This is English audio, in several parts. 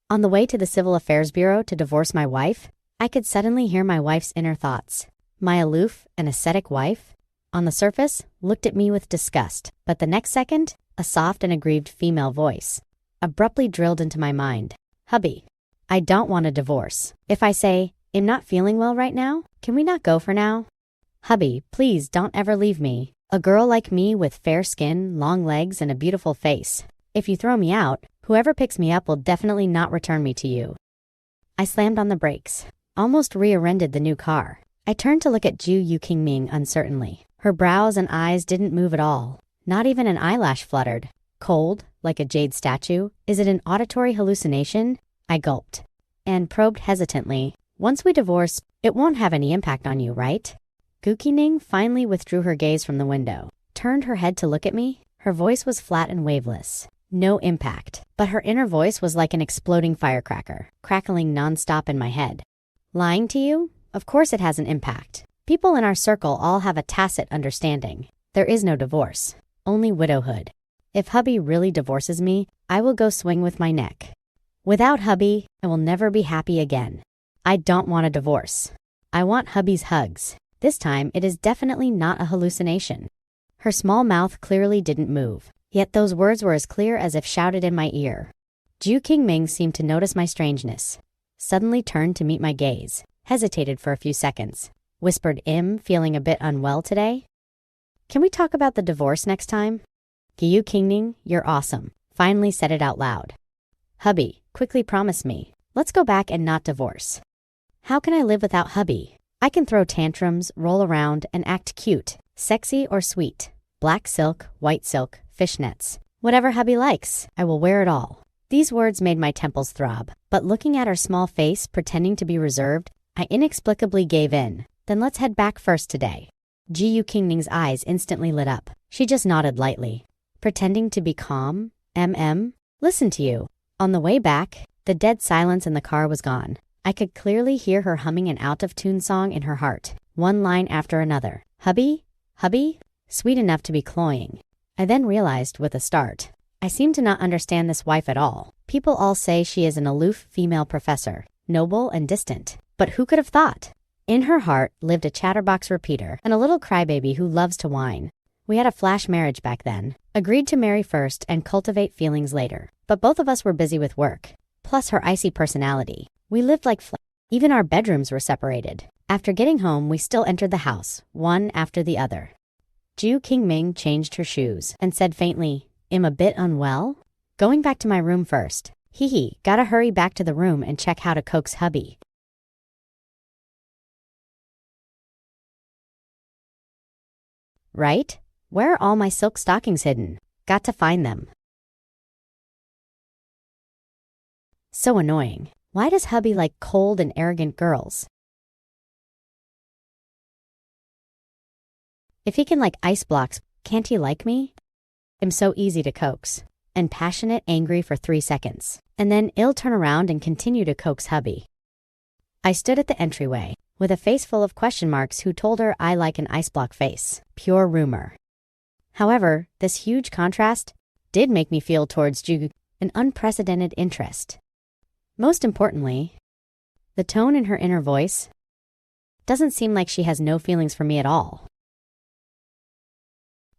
On the way to the Civil Affairs Bureau to divorce my wife, I could suddenly hear my wife's inner thoughts. My aloof and ascetic wife, on the surface, looked at me with disgust, but the next second, a soft and aggrieved female voice abruptly drilled into my mind. Hubby, I don't want a divorce. If I say, I'm not feeling well right now, can we not go for now? Hubby, please don't ever leave me. A girl like me with fair skin, long legs, and a beautiful face. If you throw me out, whoever picks me up will definitely not return me to you. I slammed on the brakes, almost rear-ended the new car. I turned to look at Ju Qingming uncertainly. Her brows and eyes didn't move at all. Not even an eyelash fluttered. Cold, like a jade statue. Is it an auditory hallucination? I gulped and probed hesitantly. Once we divorce, it won't have any impact on you, right? Gu Qingming finally withdrew her gaze from the window, turned her head to look at me. Her voice was flat and waveless. No impact. But her inner voice was like an exploding firecracker, crackling nonstop in my head. Lying to you? Of course it has an impact. People in our circle all have a tacit understanding. There is no divorce, only widowhood. If hubby really divorces me, I will go swing with my neck. Without hubby, I will never be happy again. I don't want a divorce. I want hubby's hugs. This time, it is definitely not a hallucination. Her small mouth clearly didn't move, yet those words were as clear as if shouted in my ear. Ju Qingming seemed to notice my strangeness, suddenly turned to meet my gaze, hesitated for a few seconds, whispered, feeling a bit unwell today? Can we talk about the divorce next time? Gu Qingming, you're awesome. Finally said it out loud. Hubby, quickly promise me, let's go back and not divorce. How can I live without hubby? I can throw tantrums, roll around, and act cute, sexy or sweet. Black silk, white silk, fishnets. Whatever hubby likes, I will wear it all. These words made my temples throb, but looking at her small face pretending to be reserved, I inexplicably gave in. Then let's head back first today. Ju Qingming's eyes instantly lit up. She just nodded lightly, pretending to be calm. Listen to you. On the way back, the dead silence in the car was gone. I could clearly hear her humming an out-of-tune song in her heart, one line after another. Hubby? Hubby? Sweet enough to be cloying. I then realized with a start, I seem to not understand this wife at all. People all say she is an aloof female professor, noble and distant. But who could have thought? In her heart lived a chatterbox repeater and a little crybaby who loves to whine. We had a flash marriage back then, agreed to marry first and cultivate feelings later. But both of us were busy with work, plus her icy personality. We lived like even our bedrooms were separated. After getting home, we still entered the house, one after the other. Ju Qingming changed her shoes and said faintly, I'm a bit unwell? Going back to my room first. Gotta hurry back to the room and check how to coax hubby. Right? Where are all my silk stockings hidden? Got to find them. So annoying. Why does hubby like cold and arrogant girls? If he can like ice blocks, can't he like me? I'm so easy to coax. And passionate, angry for 3 seconds. And then I'll turn around and continue to coax hubby. I stood at the entryway, with a face full of question marks who told her I like an ice block face. Pure rumor. However, this huge contrast did make me feel towards Ju an unprecedented interest. Most importantly, the tone in her inner voice doesn't seem like she has no feelings for me at all.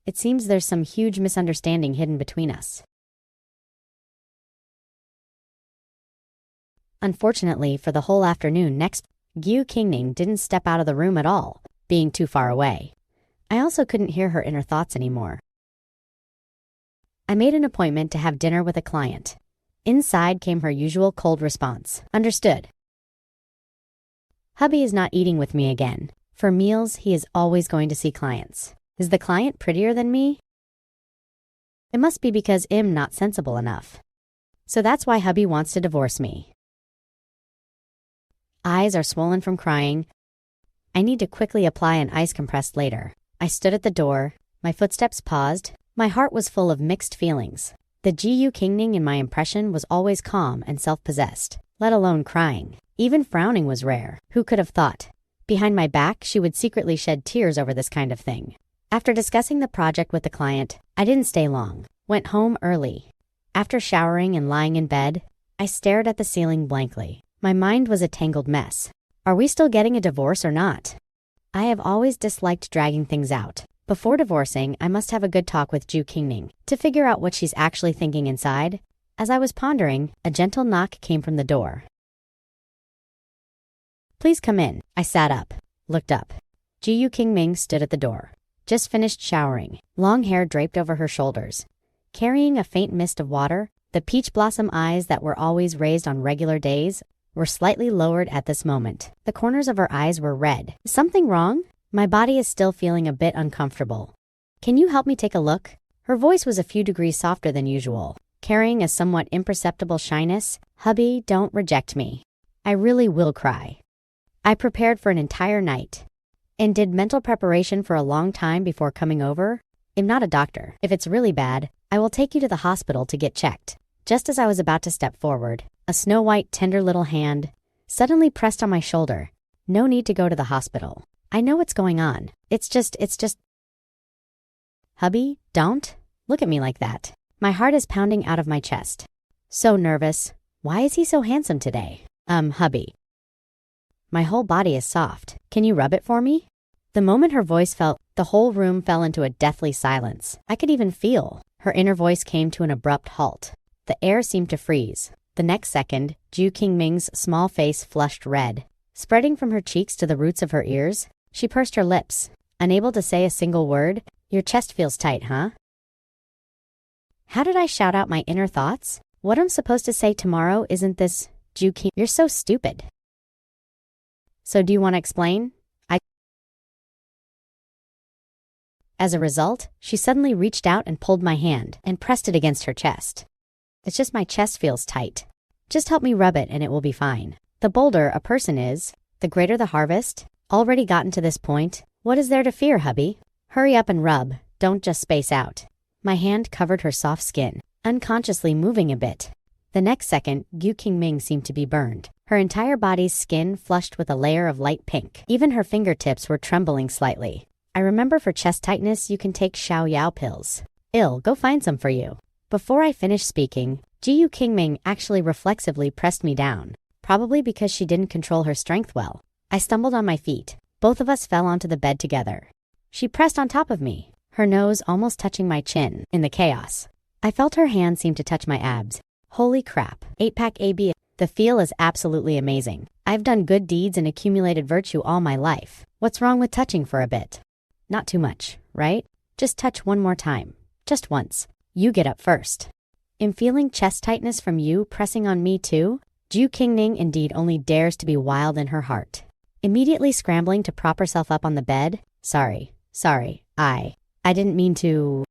It seems there's some huge misunderstanding hidden between us. Unfortunately, for the whole afternoon next, Gu Qingming didn't step out of the room at all, being too far away. I also couldn't hear her inner thoughts anymore. I made an appointment to have dinner with a client. Inside came her usual cold response. Understood. Hubby is not eating with me again. For meals, he is always going to see clients. Is the client prettier than me? It must be because I'm not sensible enough. So that's why hubby wants to divorce me. Eyes are swollen from crying. I need to quickly apply an ice compress later. I stood at the door. My footsteps paused. My heart was full of mixed feelings. The Ju Qingming in my impression was always calm and self-possessed, let alone crying. Even frowning was rare. Who could have thought? Behind my back, she would secretly shed tears over this kind of thing. After discussing the project with the client, I didn't stay long. Went home early. After showering and lying in bed, I stared at the ceiling blankly. My mind was a tangled mess. Are we still getting a divorce or not? I have always disliked dragging things out. Before divorcing, I must have a good talk with Ju Qingning to figure out what she's actually thinking inside. As I was pondering, a gentle knock came from the door. Please come in. I sat up, looked up. Ju Qingming stood at the door. Just finished showering, long hair draped over her shoulders. Carrying a faint mist of water, the peach blossom eyes that were always raised on regular days were slightly lowered at this moment. The corners of her eyes were red. Is something wrong? My body is still feeling a bit uncomfortable. Can you help me take a look? Her voice was a few degrees softer than usual, carrying a somewhat imperceptible shyness. Hubby, don't reject me. I really will cry. I prepared for an entire night and did mental preparation for a long time before coming over. I'm not a doctor. If it's really bad, I will take you to the hospital to get checked. Just as I was about to step forward, a snow-white, tender little hand suddenly pressed on my shoulder. No need to go to the hospital. I know what's going on. It's just... Hubby, don't look at me like that. My heart is pounding out of my chest. So nervous. Why is he so handsome today? Hubby. My whole body is soft. Can you rub it for me? The moment her voice fell, the whole room fell into a deathly silence. I could even feel. Her inner voice came to an abrupt halt. The air seemed to freeze. The next second, Ju Qingming's small face flushed red. Spreading from her cheeks to the roots of her ears, she pursed her lips, unable to say a single word. Your chest feels tight, huh? How did I shout out my inner thoughts? What I'm supposed to say tomorrow isn't this, Ju Qing? You're so stupid. So do you want to explain? As a result, she suddenly reached out and pulled my hand and pressed it against her chest. It's just my chest feels tight. Just help me rub it and it will be fine. The bolder a person is, the greater the harvest. Already gotten to this point, what is there to fear, hubby? Hurry up and rub, don't just space out. My hand covered her soft skin, unconsciously moving a bit. The next second, Ju Qingming seemed to be burned. Her entire body's skin flushed with a layer of light pink. Even her fingertips were trembling slightly. I remember for chest tightness you can take Xiao Yao pills. Go find some for you. Before I finished speaking, Ju Qingming actually reflexively pressed me down, probably because she didn't control her strength well. I stumbled on my feet. Both of us fell onto the bed together. She pressed on top of me, her nose almost touching my chin. In the chaos, I felt her hand seem to touch my abs. Holy crap. 8-pack AB. The feel is absolutely amazing. I've done good deeds and accumulated virtue all my life. What's wrong with touching for a bit? Not too much, right? Just touch one more time. Just once. You get up first. I'm feeling chest tightness from you pressing on me too. Ju Qingming indeed only dares to be wild in her heart. Immediately scrambling to prop herself up on the bed. Sorry. I didn't mean to...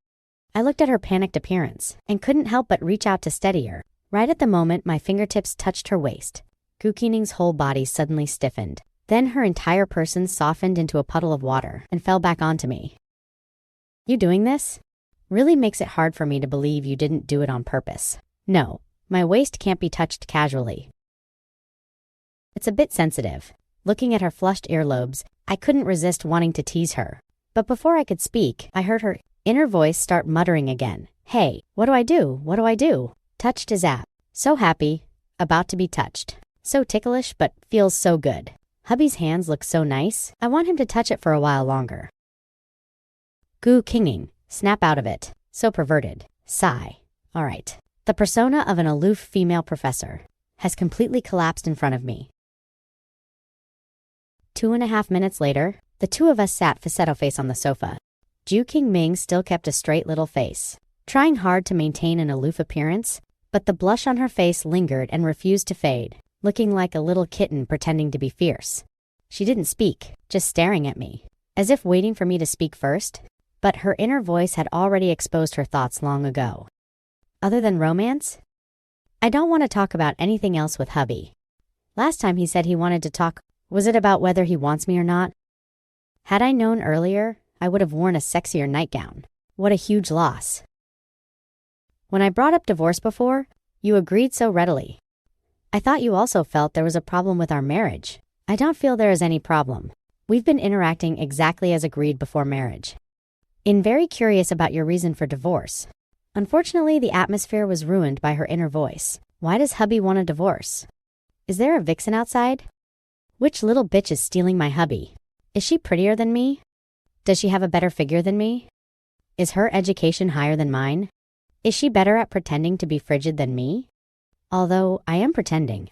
I looked at her panicked appearance and couldn't help but reach out to steady her. Right at the moment my fingertips touched her waist, Ju Qingming's whole body suddenly stiffened. Then her entire person softened into a puddle of water and fell back onto me. You doing this? Really makes it hard for me to believe you didn't do it on purpose. No, my waist can't be touched casually. It's a bit sensitive. Looking at her flushed earlobes, I couldn't resist wanting to tease her. But before I could speak, I heard her inner voice start muttering again. Hey, what do I do? What do I do? Touched his app. So happy. About to be touched. So ticklish, but feels so good. Hubby's hands look so nice. I want him to touch it for a while longer. Ju Qingming. Snap out of it. So perverted. Sigh. All right. The persona of an aloof female professor has completely collapsed in front of me. 2.5 minutes later, the two of us sat facetto face on the sofa. Ju Qingming still kept a straight little face, trying hard to maintain an aloof appearance, but the blush on her face lingered and refused to fade, looking like a little kitten pretending to be fierce. She didn't speak, just staring at me, as if waiting for me to speak first, but her inner voice had already exposed her thoughts long ago. Other than romance? I don't want to talk about anything else with hubby. Last time he said he wanted to talk. Was it about whether he wants me or not? Had I known earlier, I would have worn a sexier nightgown. What a huge loss. When I brought up divorce before, you agreed so readily. I thought you also felt there was a problem with our marriage. I don't feel there is any problem. We've been interacting exactly as agreed before marriage. I'm very curious about your reason for divorce. Unfortunately, the atmosphere was ruined by her inner voice. Why does hubby want a divorce? Is there a vixen outside? Which little bitch is stealing my hubby? Is she prettier than me? Does she have a better figure than me? Is her education higher than mine? Is she better at pretending to be frigid than me? Although I am pretending.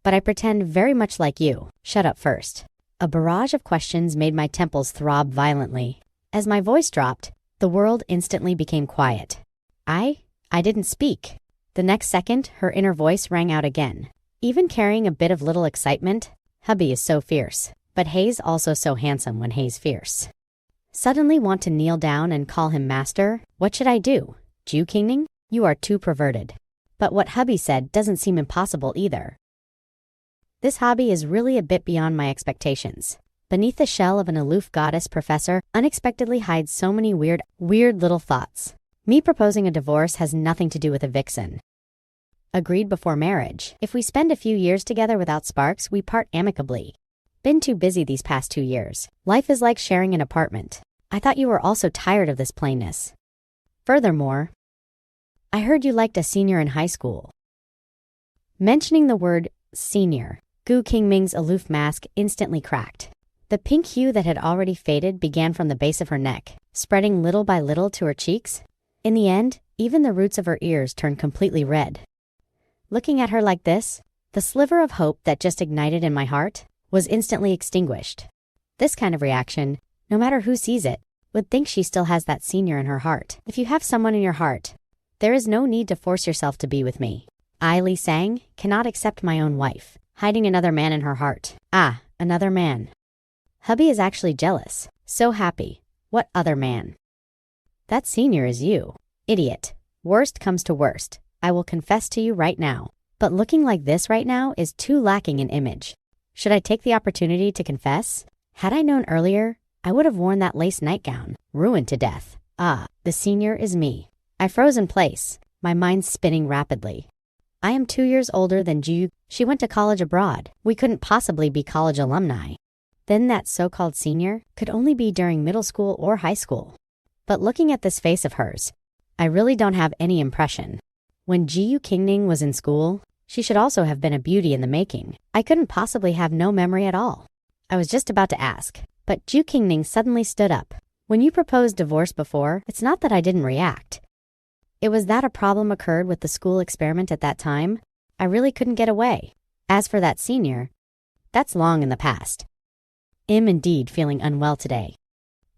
But I pretend very much like you. Shut up first. A barrage of questions made my temples throb violently. As my voice dropped, the world instantly became quiet. I didn't speak. The next second, her inner voice rang out again. Even carrying a bit of little excitement, hubby is so fierce, but Hayes also so handsome when Hayes fierce. Suddenly want to kneel down and call him master? What should I do? Jew kinging? You are too perverted. But what hubby said doesn't seem impossible either. This hobby is really a bit beyond my expectations. Beneath the shell of an aloof goddess professor unexpectedly hides so many weird little thoughts. Me proposing a divorce has nothing to do with a vixen. Agreed before marriage. If we spend a few years together without sparks, we part amicably. Been too busy these past 2 years. Life is like sharing an apartment. I thought you were also tired of this plainness. Furthermore, I heard you liked a senior in high school. Mentioning the word senior, Gu Qingming's aloof mask instantly cracked. The pink hue that had already faded began from the base of her neck, spreading little by little to her cheeks. In the end, even the roots of her ears turned completely red. Looking at her like this, the sliver of hope that just ignited in my heart was instantly extinguished. This kind of reaction, no matter who sees it, would think she still has that senior in her heart. If you have someone in your heart, there is no need to force yourself to be with me. I, Li Sang, cannot accept my own wife, hiding another man in her heart. Ah, another man. Hubby is actually jealous. So happy. What other man? That senior is you. Idiot. Worst comes to worst. I will confess to you right now. But looking like this right now is too lacking in image. Should I take the opportunity to confess? Had I known earlier, I would have worn that lace nightgown, ruined to death. Ah, the senior is me. I froze in place, my mind spinning rapidly. I am 2 years older than Ju. She went to college abroad. We couldn't possibly be college alumni. Then that so-called senior could only be during middle school or high school. But looking at this face of hers, I really don't have any impression. When Jiyu Qingning was in school, she should also have been a beauty in the making. I couldn't possibly have no memory at all. I was just about to ask, but Jiyu Qingning suddenly stood up. When you proposed divorce before, it's not that I didn't react. It was that a problem occurred with the school experiment at that time. I really couldn't get away. As for that senior, that's long in the past. I'm indeed feeling unwell today.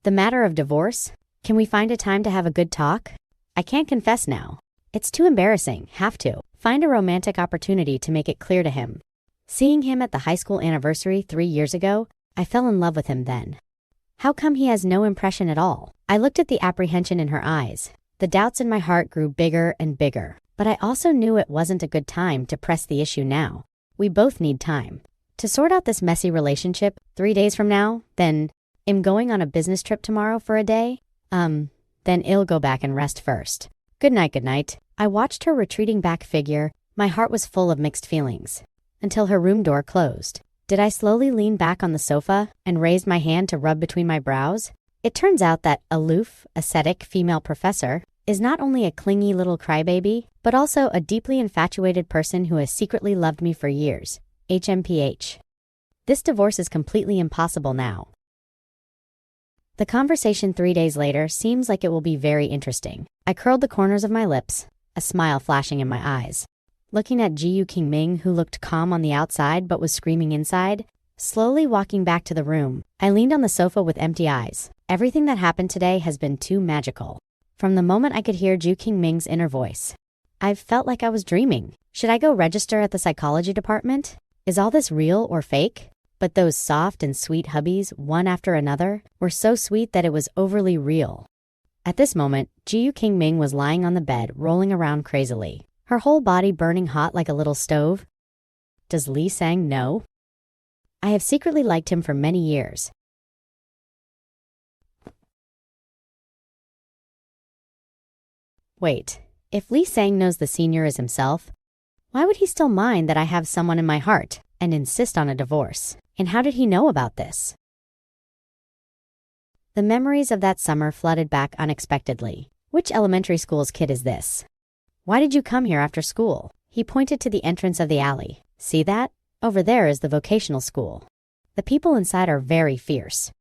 The matter of divorce, can we find a time to have a good talk? I can't confess now. It's too embarrassing, have to. Find a romantic opportunity to make it clear to him. Seeing him at the high school anniversary 3 years ago, I fell in love with him then. How come he has no impression at all? I looked at the apprehension in her eyes. The doubts in my heart grew bigger and bigger. But I also knew it wasn't a good time to press the issue now. We both need time. To sort out this messy relationship 3 days from now, then I'm going on a business trip tomorrow for a day. Then I'll go back and rest first. Good night, good night. I watched her retreating back figure. My heart was full of mixed feelings. Until her room door closed. Did I slowly lean back on the sofa and raised my hand to rub between my brows? It turns out that aloof, ascetic female professor is not only a clingy little crybaby, but also a deeply infatuated person who has secretly loved me for years. HMPH. This divorce is completely impossible now. The conversation 3 days later seems like it will be very interesting. I curled the corners of my lips, a smile flashing in my eyes. Looking at Jiyu Qingming, who looked calm on the outside but was screaming inside, slowly walking back to the room, I leaned on the sofa with empty eyes. Everything that happened today has been too magical. From the moment I could hear Jiyu Qingming's inner voice, I've felt like I was dreaming. Should I go register at the psychology department? Is all this real or fake? But those soft and sweet hubbies, one after another, were so sweet that it was overly real. At this moment, Jiyu Qingming was lying on the bed, rolling around crazily, her whole body burning hot like a little stove. Does Li Sang know? I have secretly liked him for many years. Wait, if Li Sang knows the senior is himself, why would he still mind that I have someone in my heart and insist on a divorce? And how did he know about this? The memories of that summer flooded back unexpectedly. Which elementary school's kid is this? Why did you come here after school? He pointed to the entrance of the alley. See that? Over there is the vocational school. The people inside are very fierce.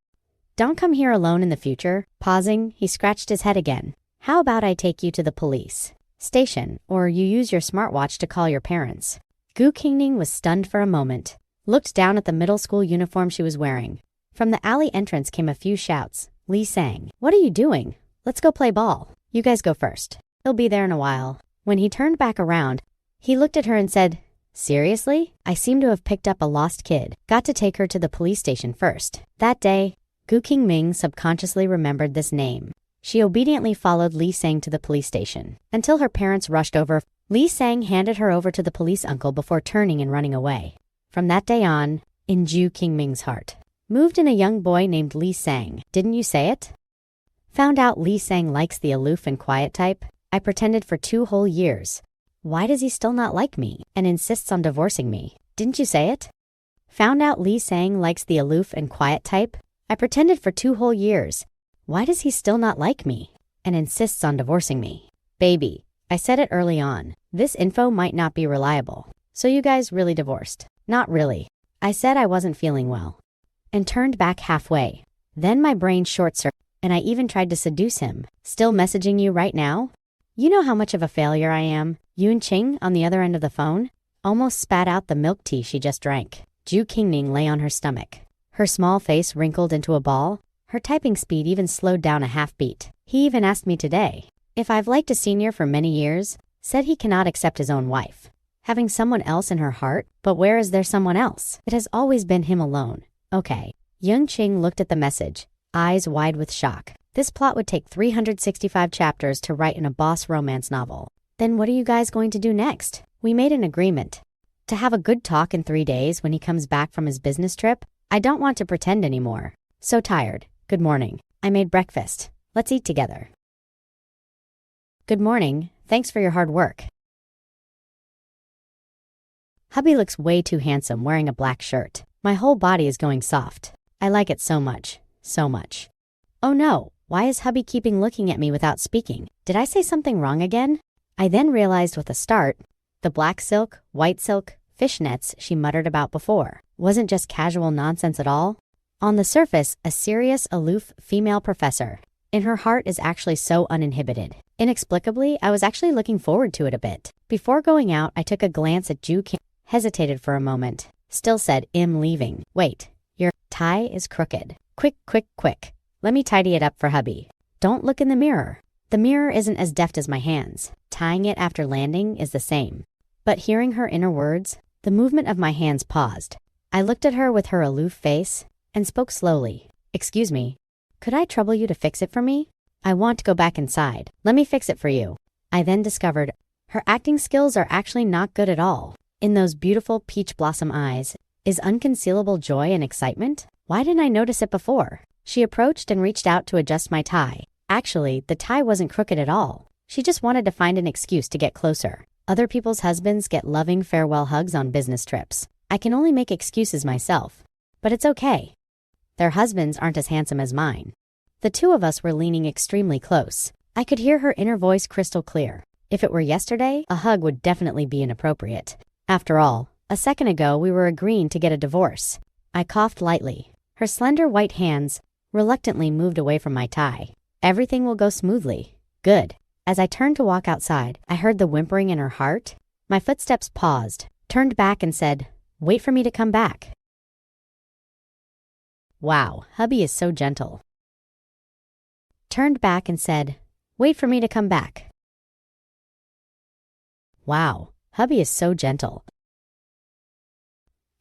Don't come here alone in the future. Pausing, he scratched his head again. How about I take you to the police station, or you use your smartwatch to call your parents? Gu Qingning was stunned for a moment, looked down at the middle school uniform she was wearing. From the alley entrance came a few shouts. Li sang, "What are you doing? Let's go play ball. You guys go first. He'll be there in a while." When he turned back around, he looked at her and said, "Seriously? I seem to have picked up a lost kid. Got to take her to the police station first." That day, Gu Qingming subconsciously remembered this name. She obediently followed Li Sang to the police station. Until her parents rushed over, Li Sang handed her over to the police uncle before turning and running away. From that day on, in Gu Qingming's heart, moved in a young boy named Li Sang. Didn't you say it? Found out Li Sang likes the aloof and quiet type. I pretended for 2 whole years. Why does he still not like me and insists on divorcing me? Didn't you say it? Found out Li Sang likes the aloof and quiet type. I pretended for 2 whole years. Why does he still not like me and insists on divorcing me? Baby, I said it early on. This info might not be reliable. So you guys really divorced? Not really. I said I wasn't feeling well and turned back halfway. Then my brain short-circuited and I even tried to seduce him. Still messaging you right now? You know how much of a failure I am? Yun Qing, on the other end of the phone, almost spat out the milk tea she just drank. Gu Qingning lay on her stomach. Her small face wrinkled into a ball. Her typing speed even slowed down a half beat. He even asked me today if I've liked a senior for many years, said he cannot accept his own wife having someone else in her heart, but where is there someone else? It has always been him alone. Okay. Yun Qing looked at the message, eyes wide with shock. This plot would take 365 chapters to write in a boss romance novel. Then what are you guys going to do next? We made an agreement to have a good talk in 3 days when he comes back from his business trip. I don't want to pretend anymore. So tired. Good morning. I made breakfast. Let's eat together. Good morning. Thanks for your hard work. Hubby looks way too handsome wearing a black shirt. My whole body is going soft. I like it so much. So much. Oh no, why is hubby keeping looking at me without speaking? Did I say something wrong again? I then realized with a start, the black silk, white silk, fishnets she muttered about before wasn't just casual nonsense at all. On the surface, a serious, aloof female professor. In her heart is actually so uninhibited. Inexplicably, I was actually looking forward to it a bit. Before going out, I took a glance at Gu Qing, hesitated for a moment, still said, "I'm leaving." Wait, your tie is crooked. Quick, quick, quick. Let me tidy it up for hubby. Don't look in the mirror. The mirror isn't as deft as my hands. Tying it after landing is the same. But hearing her inner words, the movement of my hands paused. I looked at her with her aloof face and spoke slowly. "Excuse me, could I trouble you to fix it for me? I want to go back inside. Let me fix it for you." I then discovered her acting skills are actually not good at all. In those beautiful peach blossom eyes is unconcealable joy and excitement. Why didn't I notice it before? She approached and reached out to adjust my tie. Actually, the tie wasn't crooked at all. She just wanted to find an excuse to get closer. Other people's husbands get loving farewell hugs on business trips. I can only make excuses myself. But it's okay. Their husbands aren't as handsome as mine. The two of us were leaning extremely close. I could hear her inner voice crystal clear. If it were yesterday, a hug would definitely be inappropriate. After all, a second ago we were agreeing to get a divorce. I coughed lightly. Her slender white hands reluctantly moved away from my tie. Everything will go smoothly. Good. As I turned to walk outside, I heard the whimpering in her heart. My footsteps paused, turned back and said, "Wait for me to come back." Wow, hubby is so gentle. Turned back and said, "Wait for me to come back." Wow, hubby is so gentle.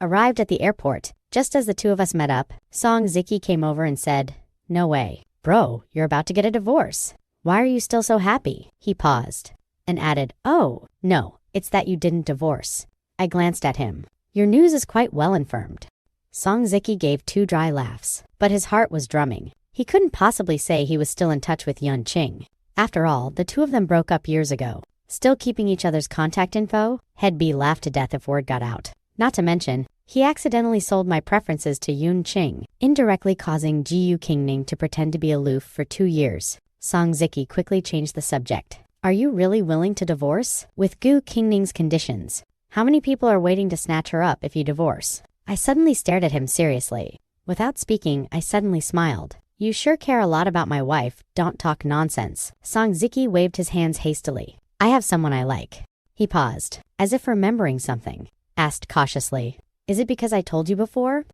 Arrived at the airport, just as the two of us met up, Song Ziki came over and said, "No way. Bro, you're about to get a divorce. Why are you still so happy?" He paused and added, "Oh, no, it's that you didn't divorce." I glanced at him. "Your news is quite well informed." Song Ziki gave 2 dry laughs, but his heart was drumming. He couldn't possibly say he was still in touch with Yun Qing. After all, the two of them broke up years ago. Still keeping each other's contact info? Head B laughed to death if word got out. Not to mention, he accidentally sold my preferences to Yun Qing, indirectly causing Gu Qingning to pretend to be aloof for 2 years. Song Ziki quickly changed the subject. Are you really willing to divorce? With Gu Qingning's conditions, how many people are waiting to snatch her up if you divorce? I suddenly stared at him seriously. Without speaking, I suddenly smiled. You sure care a lot about my wife, don't talk nonsense. Song Ziki waved his hands hastily. I have someone I like. He paused, as if remembering something, asked cautiously. Is it because I told you before?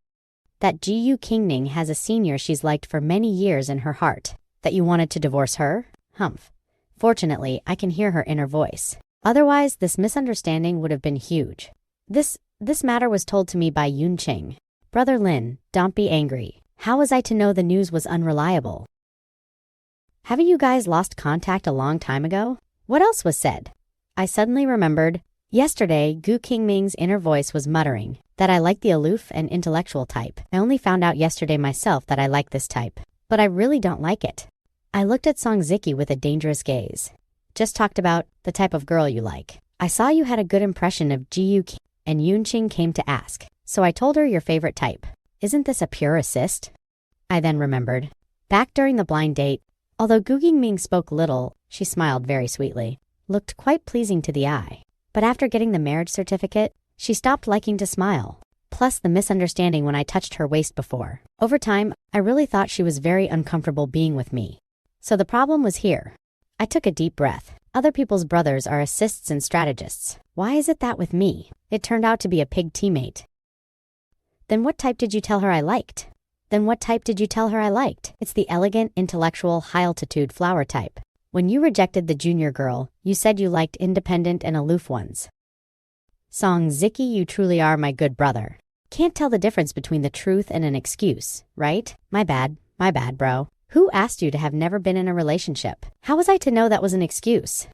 That Gu Qingning has a senior she's liked for many years in her heart. That you wanted to divorce her? Humph. Fortunately, I can hear her inner voice. Otherwise, this misunderstanding would have been huge. This matter was told to me by Yunqing. Brother Lin, don't be angry. How was I to know the news was unreliable? Haven't you guys lost contact a long time ago? What else was said? I suddenly remembered. Yesterday, Gu Qingming's inner voice was muttering that I like the aloof and intellectual type. I only found out yesterday myself that I like this type, but I really don't like it. I looked at Song Ziki with a dangerous gaze. Just talked about the type of girl you like. I saw you had a good impression of Gu Qing, and Yunqing came to ask. So I told her your favorite type. Isn't this a pure assist? I then remembered. Back during the blind date, although Gu Qingming spoke little, she smiled very sweetly. Looked quite pleasing to the eye. But after getting the marriage certificate, she stopped liking to smile. Plus the misunderstanding when I touched her waist before. Over time, I really thought she was very uncomfortable being with me. So the problem was here. I took a deep breath. Other people's brothers are assists and strategists. Why is it that with me, it turned out to be a pig teammate? Then what type did you tell her I liked? It's the elegant, intellectual, high-altitude flower type. When you rejected the junior girl, you said you liked independent and aloof ones. Song Ziki, you truly are my good brother. Can't tell the difference between the truth and an excuse, right? My bad, bro. Who asked you to have never been in a relationship? How was I to know that was an excuse?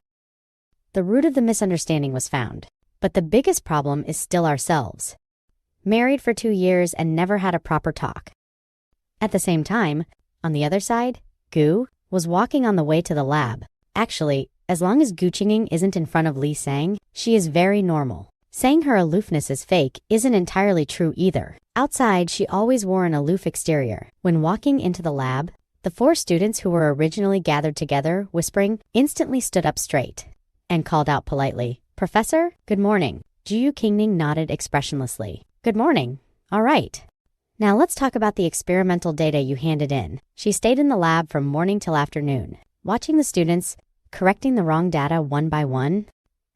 The root of the misunderstanding was found, but the biggest problem is still ourselves. Married for 2 years and never had a proper talk. At the same time, on the other side, Gu was walking on the way to the lab. Actually, as long as Gu Qingning isn't in front of Li Sang, she is very normal. Saying her aloofness is fake isn't entirely true either. Outside, she always wore an aloof exterior. When walking into the lab, the 4 students who were originally gathered together, whispering, instantly stood up straight and called out politely, Professor, good morning. Gu Qingning nodded expressionlessly. Good morning. All right. Now let's talk about the experimental data you handed in. She stayed in the lab from morning till afternoon, watching the students, correcting the wrong data one by one,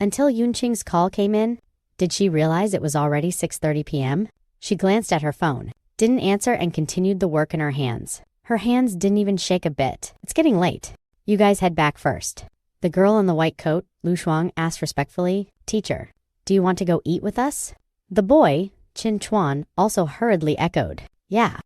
until Yunqing's call came in. Did she realize it was already 6:30 p.m.? She glanced at her phone, didn't answer, and continued the work in her hands. Her hands didn't even shake a bit. It's getting late. You guys head back first. The girl in the white coat, Lu Shuang, asked respectfully, Teacher, do you want to go eat with us? The boy, Qin Chuan, also hurriedly echoed, Yeah.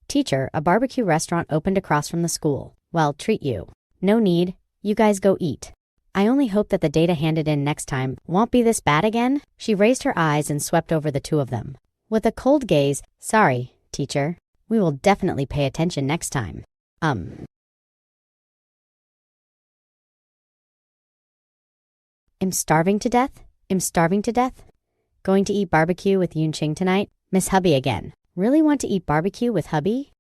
Teacher, a barbecue restaurant opened across from the school. Well, treat you. No need. You guys go eat. I only hope that the data handed in next time won't be this bad again. She raised her eyes and swept over the 2 of them. With a cold gaze, Sorry, teacher. We will definitely pay attention next time. I'm starving to death? Going to eat barbecue with Yunqing tonight? Miss Hubby again. Really want to eat barbecue with hubby?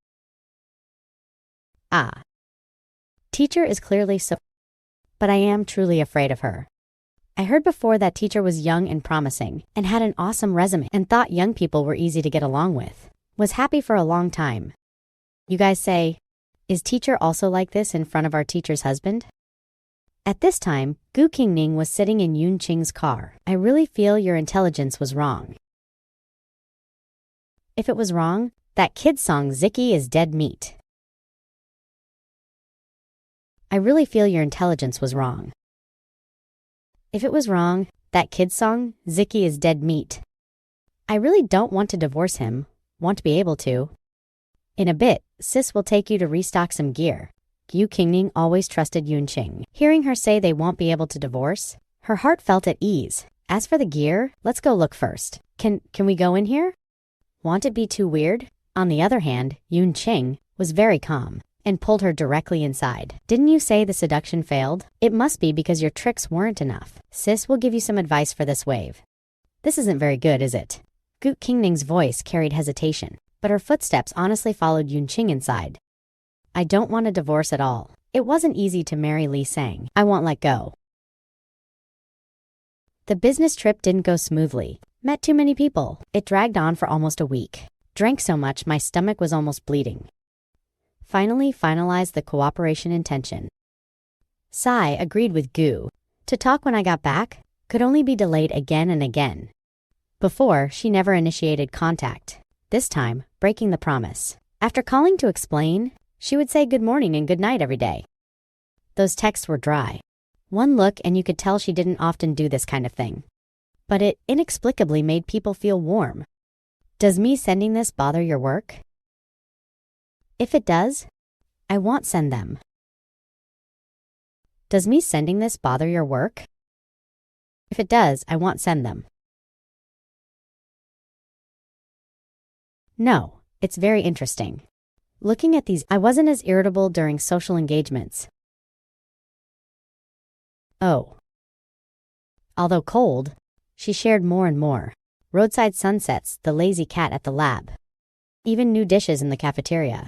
Ah. Teacher is clearly so... But I am truly afraid of her. I heard before that teacher was young and promising, and had an awesome resume, and thought young people were easy to get along with. Was happy for a long time. You guys say, is teacher also like this in front of our teacher's husband? At this time, Gu Qingning was sitting in Yunqing's car. I really feel your intelligence was wrong. If it was wrong, that kid Song Ziki is dead meat. I really feel your intelligence was wrong. If it was wrong, that kid Song Ziki is dead meat. I really don't want to divorce him. Want to be able to. In a bit, sis will take you to restock some gear. Gu Qingning always trusted Yunqing. Hearing her say they won't be able to divorce, her heart felt at ease. As for the gear, let's go look first. Can we go in here? Won't it be too weird? On the other hand, Yunqing was very calm and pulled her directly inside. Didn't you say the seduction failed? It must be because your tricks weren't enough. Sis will give you some advice for this wave. This isn't very good, is it? Gu Qingning's voice carried hesitation, but her footsteps honestly followed Yunqing inside. I don't want a divorce at all. It wasn't easy to marry Li Sang. I won't let go. The business trip didn't go smoothly. Met too many people. It dragged on for almost a week. Drank so much my stomach was almost bleeding. Finally finalized the cooperation intention. Sai agreed with Gu. To talk when I got back could only be delayed again and again. Before, she never initiated contact. This time, breaking the promise. After calling to explain, she would say good morning and good night every day. Those texts were dry. One look and you could tell she didn't often do this kind of thing. But it inexplicably made people feel warm. Does me sending this bother your work? If it does, I won't send them. Does me sending this bother your work? If it does, I won't send them. No, it's very interesting. Looking at these, I wasn't as irritable during social engagements. Oh. Although cold, she shared more and more. Roadside sunsets, the lazy cat at the lab. Even new dishes in the cafeteria.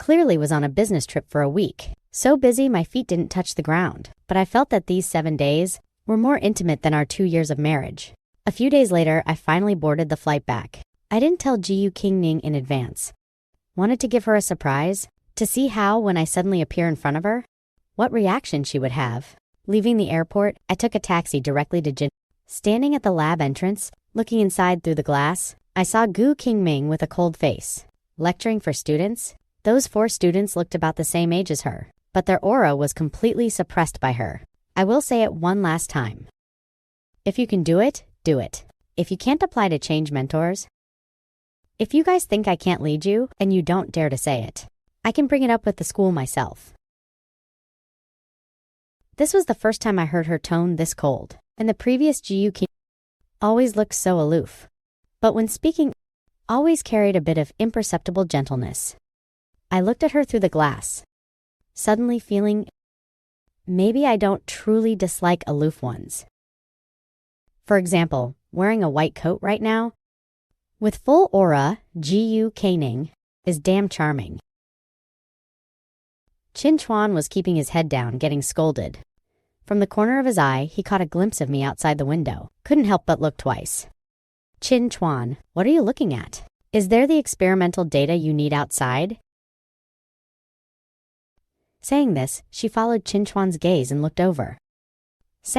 Clearly was on a business trip for a week. So busy my feet didn't touch the ground. But I felt that these 7 days were more intimate than our 2 years of marriage. A few days later, I finally boarded the flight back. I didn't tell Jiyu Qingning in advance. Wanted to give her a surprise, to see how, when I suddenly appear in front of her, what reaction she would have. Leaving the airport, I took a taxi directly to Jin. Standing at the lab entrance, looking inside through the glass, I saw Gu Qingming with a cold face. Lecturing for students? Those 4 students looked about the same age as her, but their aura was completely suppressed by her. I will say it one last time. If you can do it, do it. If you can't apply to change mentors, if you guys think I can't lead you and you don't dare to say it, I can bring it up with the school myself. This was the first time I heard her tone this cold, and the previous Jiyu Qing always looked so aloof. But when speaking, always carried a bit of imperceptible gentleness. I looked at her through the glass, suddenly feeling maybe I don't truly dislike aloof ones. For example, wearing a white coat right now, with full aura, Jiyu Qingning is damn charming. Qin Chuan was keeping his head down, getting scolded. From the corner of his eye, he caught a glimpse of me outside the window. Couldn't help but look twice. Qin Chuan, what are you looking at? Is there the experimental data you need outside? Saying this, she followed Qin Chuan's gaze and looked over. At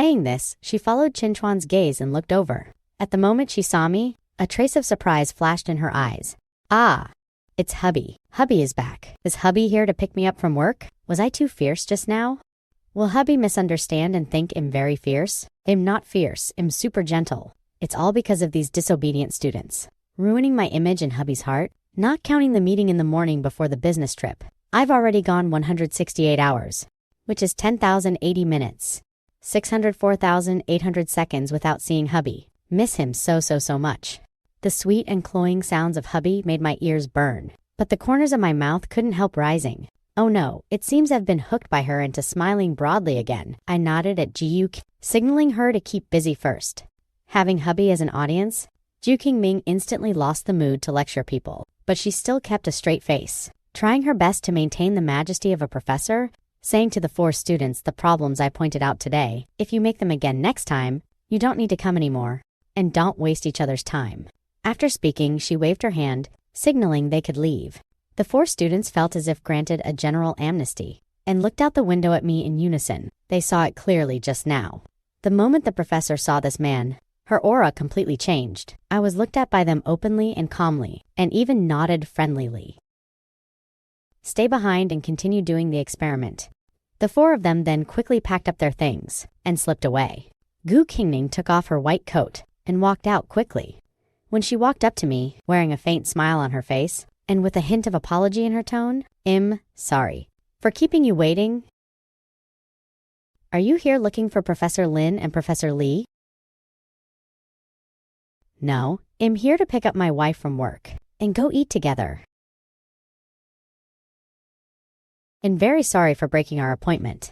the moment she saw me, a trace of surprise flashed in her eyes. Ah, it's hubby. Hubby is back. Is hubby here to pick me up from work? Was I too fierce just now? Will hubby misunderstand and think I'm very fierce? I'm not fierce, I'm super gentle. It's all because of these disobedient students. Ruining my image in hubby's heart, not counting the meeting in the morning before the business trip. I've already gone 168 hours, which is 10,080 minutes, 604,800 seconds without seeing hubby. Miss him so much. The sweet and cloying sounds of hubby made my ears burn, but the corners of my mouth couldn't help rising. Oh no, it seems I've been hooked by her into smiling broadly again. I nodded at Jiyu, signaling her to keep busy first. Having hubby as an audience, Jiyu Qingming instantly lost the mood to lecture people, but she still kept a straight face, trying her best to maintain the majesty of a professor, saying to the 4 students the problems I pointed out today. If you make them again next time, you don't need to come anymore, and don't waste each other's time. After speaking, she waved her hand, signaling they could leave. The 4 students felt as if granted a general amnesty, and looked out the window at me in unison. They saw it clearly just now. The moment the professor saw this man, her aura completely changed. I was looked at by them openly and calmly, and even nodded friendlily. Stay behind and continue doing the experiment. The 4 of them then quickly packed up their things and slipped away. Gu Qingning took off her white coat and walked out quickly. When she walked up to me, wearing a faint smile on her face, and with a hint of apology in her tone, sorry for keeping you waiting. Are you here looking for Professor Lin and Professor Li? No, I'm here to pick up my wife from work and go eat together. And very sorry for breaking our appointment.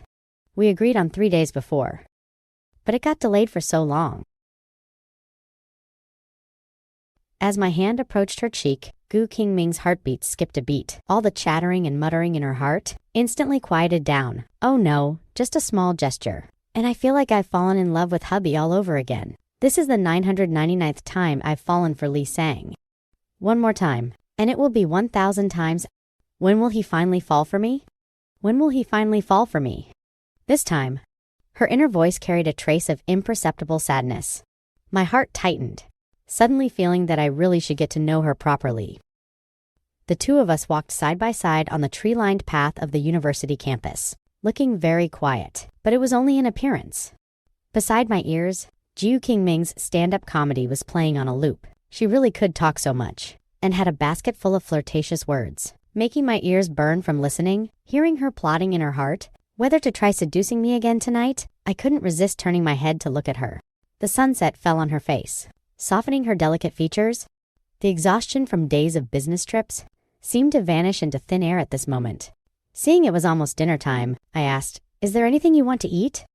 We agreed on 3 days before, but it got delayed for so long. As my hand approached her cheek, Gu Qingming's heartbeat skipped a beat. All the chattering and muttering in her heart instantly quieted down. Oh no, just a small gesture. And I feel like I've fallen in love with hubby all over again. This is the 999th time I've fallen for Lee Sang. One more time, and it will be 1,000 times. When will he finally fall for me? When will he finally fall for me? This time, her inner voice carried a trace of imperceptible sadness. My heart tightened, suddenly feeling that I really should get to know her properly. The two of us walked side by side on the tree-lined path of the university campus, looking very quiet, but it was only in appearance. Beside my ears, Jiu Qingming's stand-up comedy was playing on a loop. She really could talk so much, and had a basket full of flirtatious words, making my ears burn from listening. Hearing her plotting in her heart whether to try seducing me again tonight, I couldn't resist turning my head to look at her. The sunset fell on her face, softening her delicate features. The exhaustion from days of business trips seemed to vanish into thin air at this moment. Seeing it was almost dinner time, I asked, "Is there anything you want to eat?"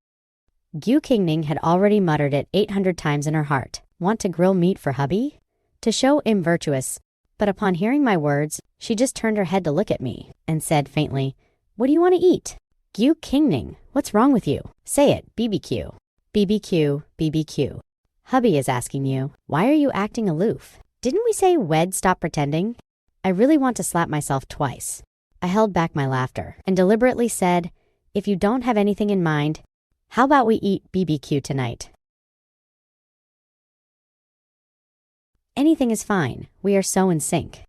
Jiu Qingming had already muttered it 800 times in her heart. Want to grill meat for hubby? To show I'm virtuous. But upon hearing my words, she just turned her head to look at me and said faintly, "What do you want to eat?" Jiu Qingming, what's wrong with you? Say it, BBQ. BBQ, BBQ. Hubby is asking you, why are you acting aloof? Didn't we say wed, stop pretending? I really want to slap myself twice. I held back my laughter and deliberately said, if you don't have anything in mind, how about we eat BBQ tonight? Anything is fine. We are so in sync.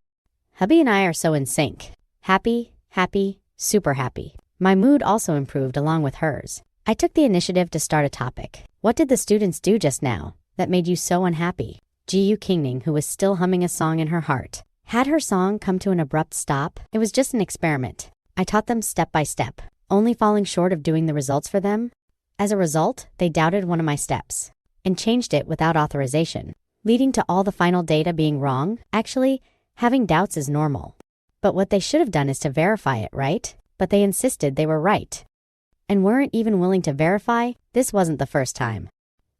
Hubby and I are so in sync. Happy, happy, super happy. My mood also improved along with hers. I took the initiative to start a topic. What did the students do just now that made you so unhappy? Jiu Qingming, who was still humming a song in her heart, had her song come to an abrupt stop. It was just an experiment. I taught them step by step, only falling short of doing the results for them. As a result, they doubted one of my steps and changed it without authorization, leading to all the final data being wrong. Actually, having doubts is normal. But what they should have done is to verify it, right? But they insisted they were right and weren't even willing to verify. This wasn't the first time.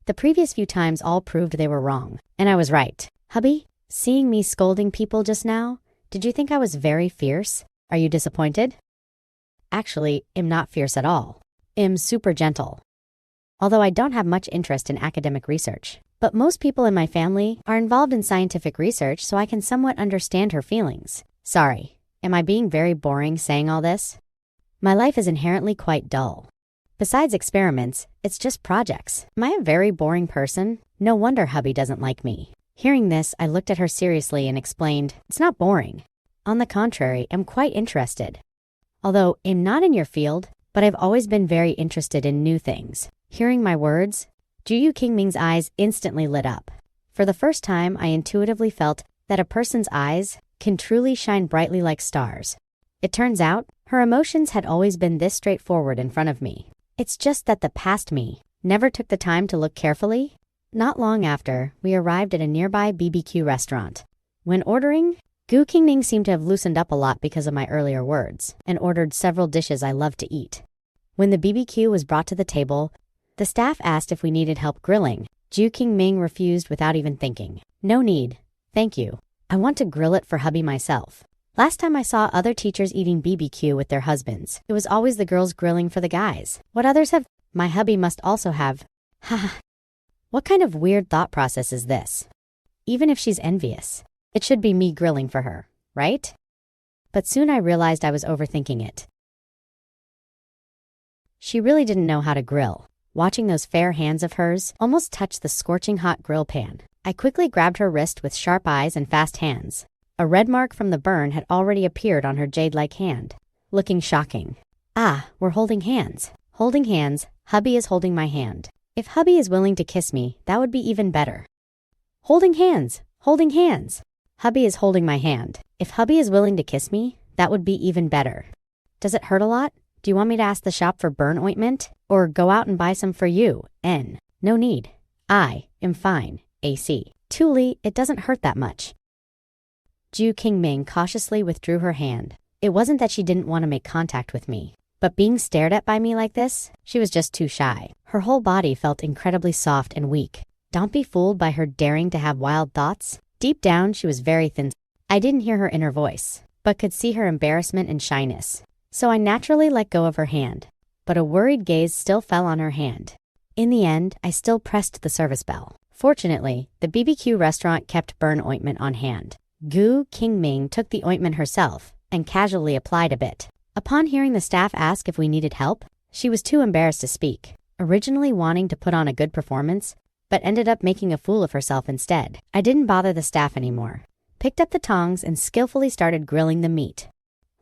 The previous few times all proved they were wrong, and I was right. Hubby, seeing me scolding people just now, did you think I was very fierce? Are you disappointed? Actually, I'm not fierce at all. I'm super gentle. Although I don't have much interest in academic research, but most people in my family are involved in scientific research, so I can somewhat understand her feelings. Sorry, am I being very boring saying all this? My life is inherently quite dull. Besides experiments, it's just projects. Am I a very boring person? No wonder hubby doesn't like me. Hearing this, I looked at her seriously and explained, it's not boring. On the contrary, I'm quite interested. Although I'm not in your field, but I've always been very interested in new things. Hearing my words, Jiu Qingming's eyes instantly lit up. For the first time, I intuitively felt that a person's eyes can truly shine brightly like stars. It turns out, her emotions had always been this straightforward in front of me. It's just that the past me never took the time to look carefully. Not long after, we arrived at a nearby BBQ restaurant. When ordering, Jiu Qingming seemed to have loosened up a lot because of my earlier words, and ordered several dishes I love to eat. When the BBQ was brought to the table, the staff asked if we needed help grilling. Jiu Qingming refused without even thinking. No need, thank you. I want to grill it for hubby myself. Last time I saw other teachers eating BBQ with their husbands, it was always the girls grilling for the guys. What others have, my hubby must also have. Haha. What kind of weird thought process is this? Even if she's envious, it should be me grilling for her, right? But soon I realized I was overthinking it. She really didn't know how to grill. Watching those fair hands of hers almost touch the scorching hot grill pan, I quickly grabbed her wrist with sharp eyes and fast hands. A red mark from the burn had already appeared on her jade-like hand, looking shocking. Ah, we're holding hands. Holding hands, hubby is holding my hand. If hubby is willing to kiss me, that would be even better. Holding hands, holding hands. Hubby is holding my hand. If hubby is willing to kiss me, that would be even better. Does it hurt a lot? Do you want me to ask the shop for burn ointment? Or go out and buy some for you? N. No need. I am fine. AC. Truly, it doesn't hurt that much. Jiu Qingming cautiously withdrew her hand. It wasn't that she didn't want to make contact with me, but being stared at by me like this, she was just too shy. Her whole body felt incredibly soft and weak. Don't be fooled by her daring to have wild thoughts. Deep down, she was very thin. I didn't hear her inner voice, but could see her embarrassment and shyness. So I naturally let go of her hand. but a worried gaze still fell on her hand. In the end, I still pressed the service bell. Fortunately, the BBQ restaurant kept burn ointment on hand. Gu Qingming took the ointment herself and casually applied a bit. Upon hearing the staff ask if we needed help, she was too embarrassed to speak, originally wanting to put on a good performance, but ended up making a fool of herself instead. I didn't bother the staff anymore, picked up the tongs and skillfully started grilling the meat.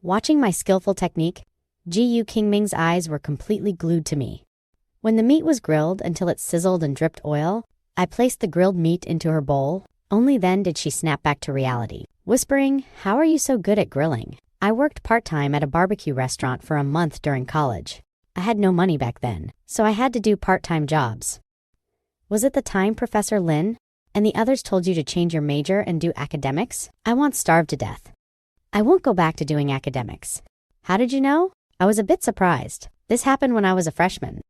Watching my skillful technique, Gu Qingming's eyes were completely glued to me. When the meat was grilled until it sizzled and dripped oil, I placed the grilled meat into her bowl. Only then did she snap back to reality, whispering, "How are you so good at grilling?" I worked part-time at a barbecue restaurant for a month during college. I had no money back then, so I had to do part-time jobs. Was it the time Professor Lin and the others told you to change your major and do academics? I once starved to death. I won't go back to doing academics. How did you know? I was a bit surprised. This happened when I was a freshman.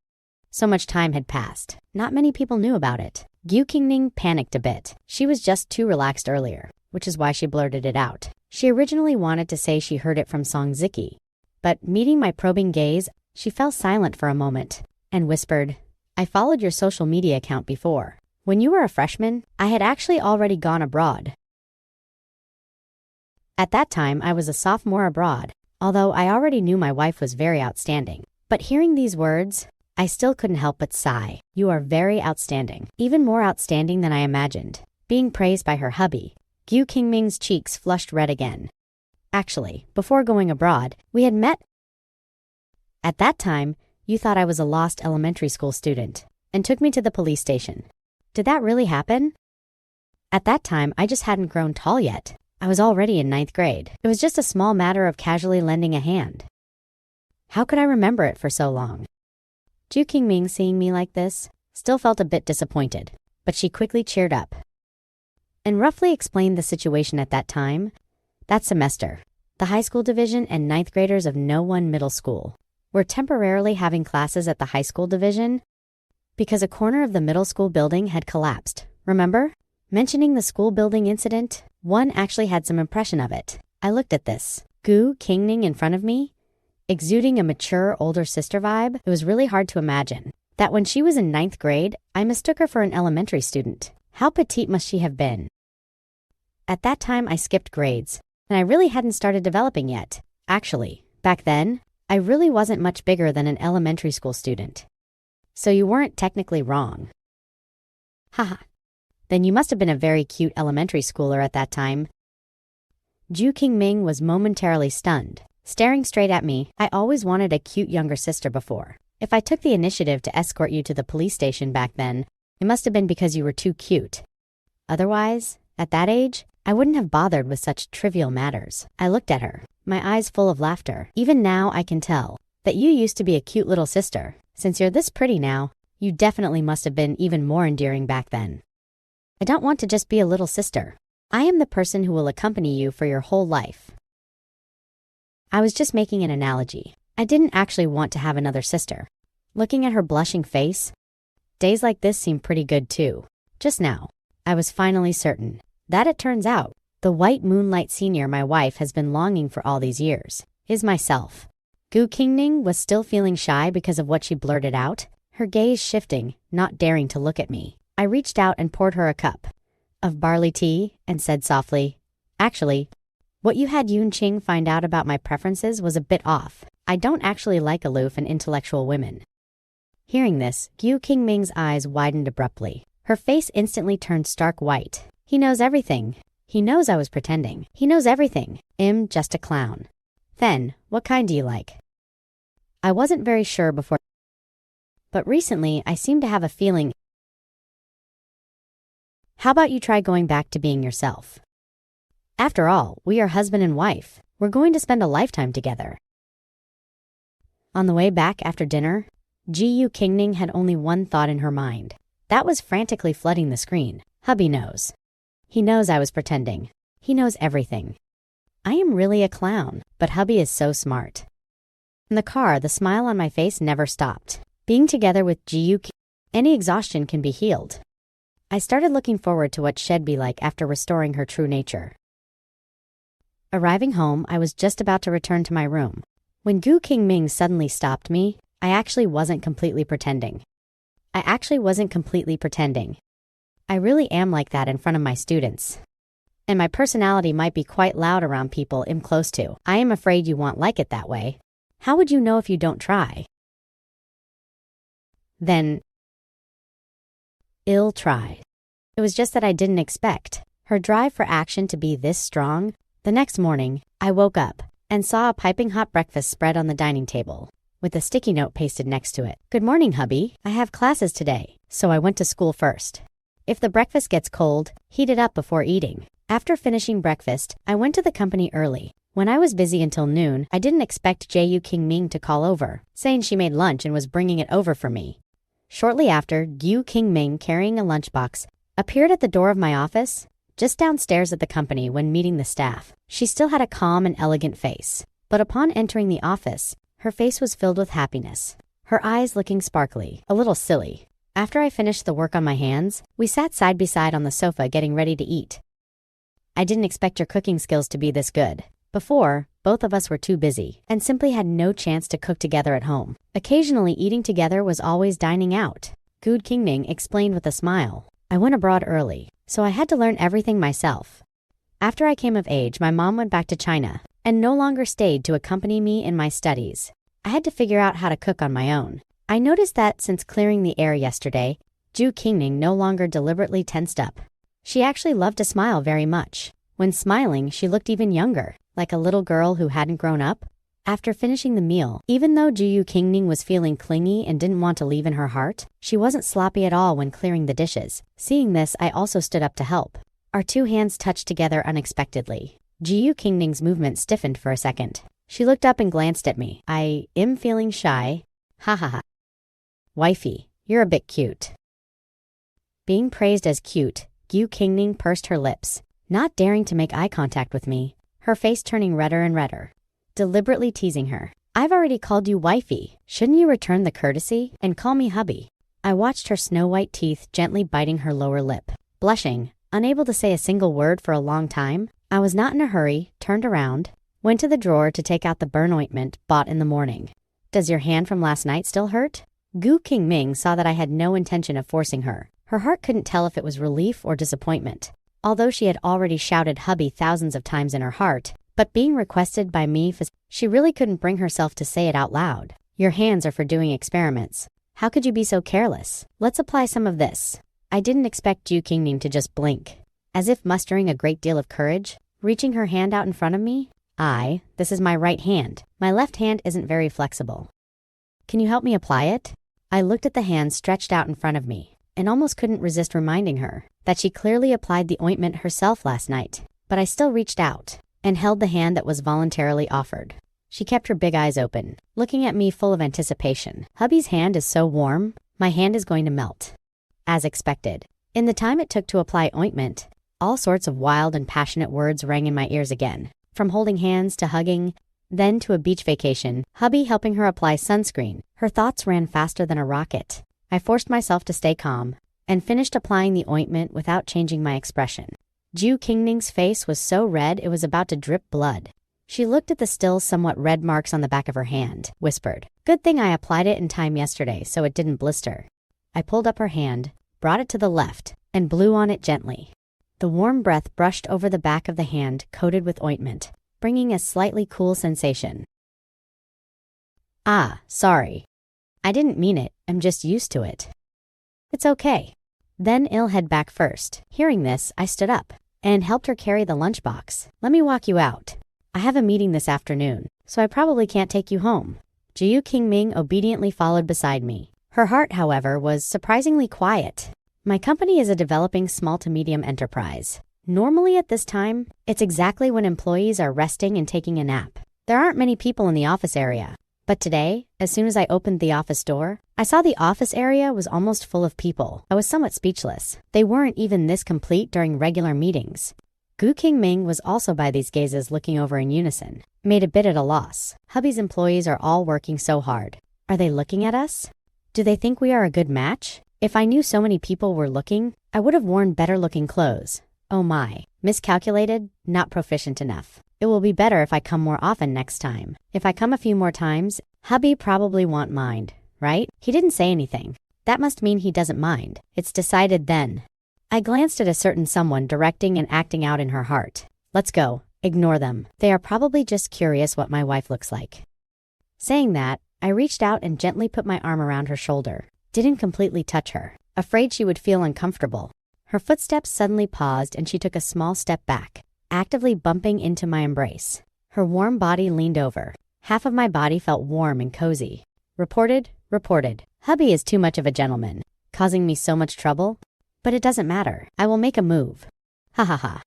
So much time had passed. Not many people knew about it. Gu Qingming panicked a bit. She was just too relaxed earlier, which is why she blurted it out. She originally wanted to say she heard it from Song Ziki, but meeting my probing gaze, she fell silent for a moment and whispered, "I followed your social media account before. When you were a freshman, I had actually already gone abroad. At that time, I was a sophomore abroad, although I already knew my wife was very outstanding. But hearing these words, I still couldn't help but sigh. You are very outstanding. Even more outstanding than I imagined." Being praised by her hubby, Gu Qingming's cheeks flushed red again. Actually, before going abroad, we had met. At that time, you thought I was a lost elementary school student and took me to the police station. Did that really happen? At that time, I just hadn't grown tall yet. I was already in 9th grade. It was just a small matter of casually lending a hand. How could I remember it for so long? Gu Qingming, seeing me like this, still felt a bit disappointed, but she quickly cheered up and roughly explained the situation at that time. That semester, the high school division and 9th graders of No 1 Middle School were temporarily having classes at the high school division because a corner of the middle school building had collapsed. Remember? Mentioning the school building incident, one actually had some impression of it. I looked at this Gu Qingming in front of me, exuding a mature older sister vibe. It was really hard to imagine that when she was in 9th grade, I mistook her for an elementary student. How petite must she have been? At that time, I skipped grades, and I really hadn't started developing yet. Actually, back then, I really wasn't much bigger than an elementary school student. So you weren't technically wrong. Haha. Then you must have been a very cute elementary schooler at that time. Gu Qingming was momentarily stunned, staring straight at me. I always wanted a cute younger sister before. If I took the initiative to escort you to the police station back then, it must have been because you were too cute. Otherwise, at that age, I wouldn't have bothered with such trivial matters. I looked at her, my eyes full of laughter. Even now, I can tell that you used to be a cute little sister. Since you're this pretty now, you definitely must have been even more endearing back then. I don't want to just be a little sister. I am the person who will accompany you for your whole life. I was just making an analogy. I didn't actually want to have another sister. Looking at her blushing face, days like this seem pretty good too. Just now, I was finally certain that it turns out the white moonlight senior my wife has been longing for all these years is myself. Gu Qingming was still feeling shy because of what she blurted out, her gaze shifting, not daring to look at me. I reached out and poured her a cup of barley tea and said softly, "Actually, what you had Yunqing find out about my preferences was a bit off. I don't actually like aloof and intellectual women." Hearing this, Gu Qingming's eyes widened abruptly. Her face instantly turned stark white. He knows everything. He knows I was pretending. He knows everything. I'm just a clown. Then, what kind do you like? I wasn't very sure before, but recently I seem to have a feeling. How about you try going back to being yourself? After all, we are husband and wife. We're going to spend a lifetime together. On the way back after dinner, Gu Qingming had only one thought in her mind. That was frantically flooding the screen. Hubby knows. He knows I was pretending. He knows everything. I am really a clown, but hubby is so smart. In the car, the smile on my face never stopped. Being together with Gu Qingming, any exhaustion can be healed. I started looking forward to what she'd be like after restoring her true nature. Arriving home, I was just about to return to my room when Gu Qingming suddenly stopped me I actually wasn't completely pretending. I really am like that in front of my students. And my personality might be quite loud around people I'm close to. I am afraid you won't like it that way. How would you know if you don't try? Then, I'll try. It was just that I didn't expect her drive for action to be this strong. The next morning, I woke up and saw a piping hot breakfast spread on the dining table, with a sticky note pasted next to it. Good morning, hubby. I have classes today, so I went to school first. If the breakfast gets cold, heat it up before eating. After finishing breakfast, I went to the company early. When I was busy until noon, I didn't expect Ju King-ming to call over, saying she made lunch and was bringing it over for me. Shortly after, Yu King-ming, carrying a lunchbox, appeared at the door of my office, just downstairs at the company when meeting the staff. She still had a calm and elegant face, but upon entering the office, her face was filled with happiness, her eyes looking sparkly, a little silly. After I finished the work on my hands, we sat side by side on the sofa getting ready to eat. I didn't expect your cooking skills to be this good. Before, both of us were too busy and simply had no chance to cook together at home. Occasionally eating together was always dining out. Gu Qingming explained with a smile. I went abroad early, so I had to learn everything myself. After I came of age, my mom went back to China and no longer stayed to accompany me in my studies. I had to figure out how to cook on my own. I noticed that since clearing the air yesterday, Ju Qingming no longer deliberately tensed up. She actually loved to smile very much. When smiling, she looked even younger, like a little girl who hadn't grown up. After finishing the meal, even though Ju Qingming was feeling clingy and didn't want to leave in her heart, she wasn't sloppy at all when clearing the dishes. Seeing this, I also stood up to help. Our two hands touched together unexpectedly. Ju Qingming's movement stiffened for a second. She looked up and glanced at me. I am feeling shy. Ha ha ha. Wifey, you're a bit cute. Being praised as cute, Gu Qingming pursed her lips, not daring to make eye contact with me, her face turning redder and redder. Deliberately teasing her. I've already called you wifey. Shouldn't you return the courtesy and call me hubby? I watched her snow-white teeth gently biting her lower lip. Blushing, unable to say a single word for a long time, I was not in a hurry, turned around, went to the drawer to take out the burn ointment bought in the morning. Does your hand from last night still hurt? Gu Qingming saw that I had no intention of forcing her. Her heart couldn't tell if it was relief or disappointment. Although she had already shouted hubby thousands of times in her heart, but being requested by me, she really couldn't bring herself to say it out loud. Your hands are for doing experiments. How could you be so careless? Let's apply some of this. I didn't expect Ju Qingming to just blink. As if mustering a great deal of courage, reaching her hand out in front of me. This is my right hand. My left hand isn't very flexible. Can you help me apply it? I looked at the hand stretched out in front of me, and almost couldn't resist reminding her that she clearly applied the ointment herself last night. But I still reached out and held the hand that was voluntarily offered. She kept her big eyes open, looking at me full of anticipation. Hubby's hand is so warm, my hand is going to melt. As expected. In the time it took to apply ointment, all sorts of wild and passionate words rang in my ears again. From holding hands to hugging, then to a beach vacation, hubby helping her apply sunscreen. Her thoughts ran faster than a rocket. I forced myself to stay calm and finished applying the ointment without changing my expression. Ju Qingming's face was so red it was about to drip blood. She looked at the still somewhat red marks on the back of her hand, whispered, "Good thing I applied it in time yesterday so it didn't blister." I pulled up her hand, brought it to the left, and blew on it gently. The warm breath brushed over the back of the hand coated with ointment, bringing a slightly cool sensation. Sorry. I didn't mean it, I'm just used to it. It's okay. Then I'll head back first. Hearing this, I stood up and helped her carry the lunchbox. Let me walk you out. I have a meeting this afternoon, so I probably can't take you home. Ju Qingming obediently followed beside me. Her heart, however, was surprisingly quiet. My company is a developing small to medium enterprise. Normally at this time, it's exactly when employees are resting and taking a nap. There aren't many people in the office area. But today, as soon as I opened the office door, I saw the office area was almost full of people. I was somewhat speechless. They weren't even this complete during regular meetings. Gu Qingming was also by these gazes looking over in unison, made a bit at a loss. Hubby's employees are all working so hard. Are they looking at us? Do they think we are a good match? If I knew so many people were looking, I would have worn better looking clothes. Oh my, miscalculated, not proficient enough. It will be better if I come more often next time. If I come a few more times, Hubby probably won't mind, right? He didn't say anything. That must mean he doesn't mind. It's decided then. I glanced at a certain someone directing and acting out in her heart. Let's go. Ignore them. They are probably just curious what my wife looks like. Saying that, I reached out and gently put my arm around her shoulder. Didn't completely touch her, afraid she would feel uncomfortable. Her footsteps suddenly paused and she took a small step back, actively bumping into my embrace. Her warm body leaned over. Half of my body felt warm and cozy. Reported. Hubby is too much of a gentleman, causing me so much trouble. But it doesn't matter. I will make a move. Ha ha ha.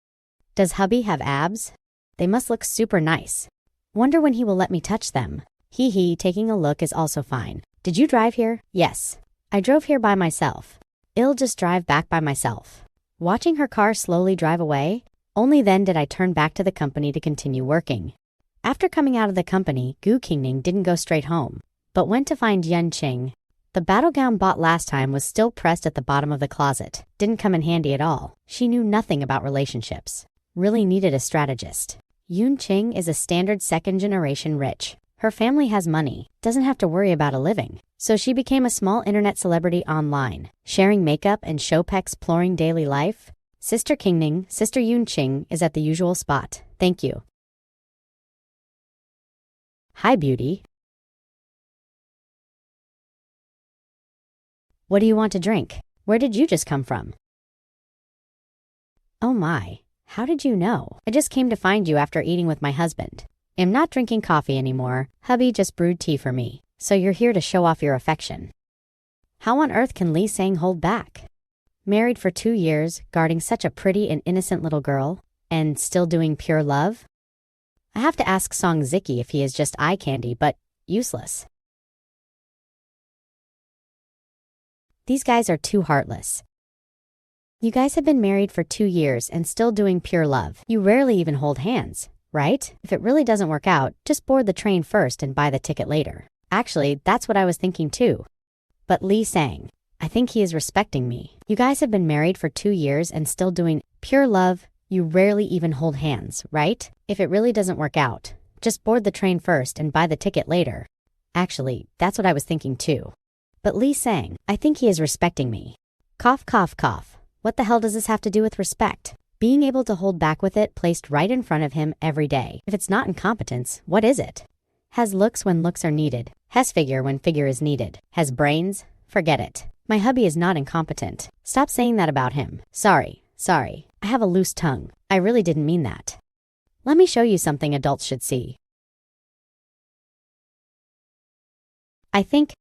Does hubby have abs? They must look super nice. Wonder when he will let me touch them. Hee hee, taking a look is also fine. Did you drive here? Yes. I drove here by myself. I'll just drive back by myself. Watching her car slowly drive away, only then did I turn back to the company to continue working. After coming out of the company, Gu Qingning didn't go straight home, but went to find Yun Qing. The battle gown bought last time was still pressed at the bottom of the closet. Didn't come in handy at all. She knew nothing about relationships. Really needed a strategist. Yun Qing is a standard second-generation rich. Her family has money, doesn't have to worry about a living. So she became a small internet celebrity online, sharing makeup and showpecs exploring daily life. Sister Qingning, Sister Yun Qing, is at the usual spot. Thank you. Hi, beauty. What do you want to drink? Where did you just come from? Oh my, how did you know? I just came to find you after eating with my husband. I'm not drinking coffee anymore. Hubby just brewed tea for me. So you're here to show off your affection. How on earth can Li Sang hold back? Married for 2 years, guarding such a pretty and innocent little girl, and still doing pure love? I have to ask Song Ziki if he is just eye candy, but useless. These guys are too heartless. You guys have been married for 2 years and still doing pure love. You rarely even hold hands, right? If it really doesn't work out, just board the train first and buy the ticket later. Actually, that's what I was thinking too. But Li Sang, I think he is respecting me. You guys have been married for 2 years and still doing pure love. You rarely even hold hands, right? If it really doesn't work out, just board the train first and buy the ticket later. Actually, that's what I was thinking too. But Li Sang, I think he is respecting me. Cough, cough, cough. What the hell does this have to do with respect? Being able to hold back with it placed right in front of him every day. If it's not incompetence, what is it? Has looks when looks are needed. Has figure when figure is needed. Has brains? Forget it. My hubby is not incompetent. Stop saying that about him. Sorry. I have a loose tongue. I really didn't mean that. Let me show you something adults should see. I think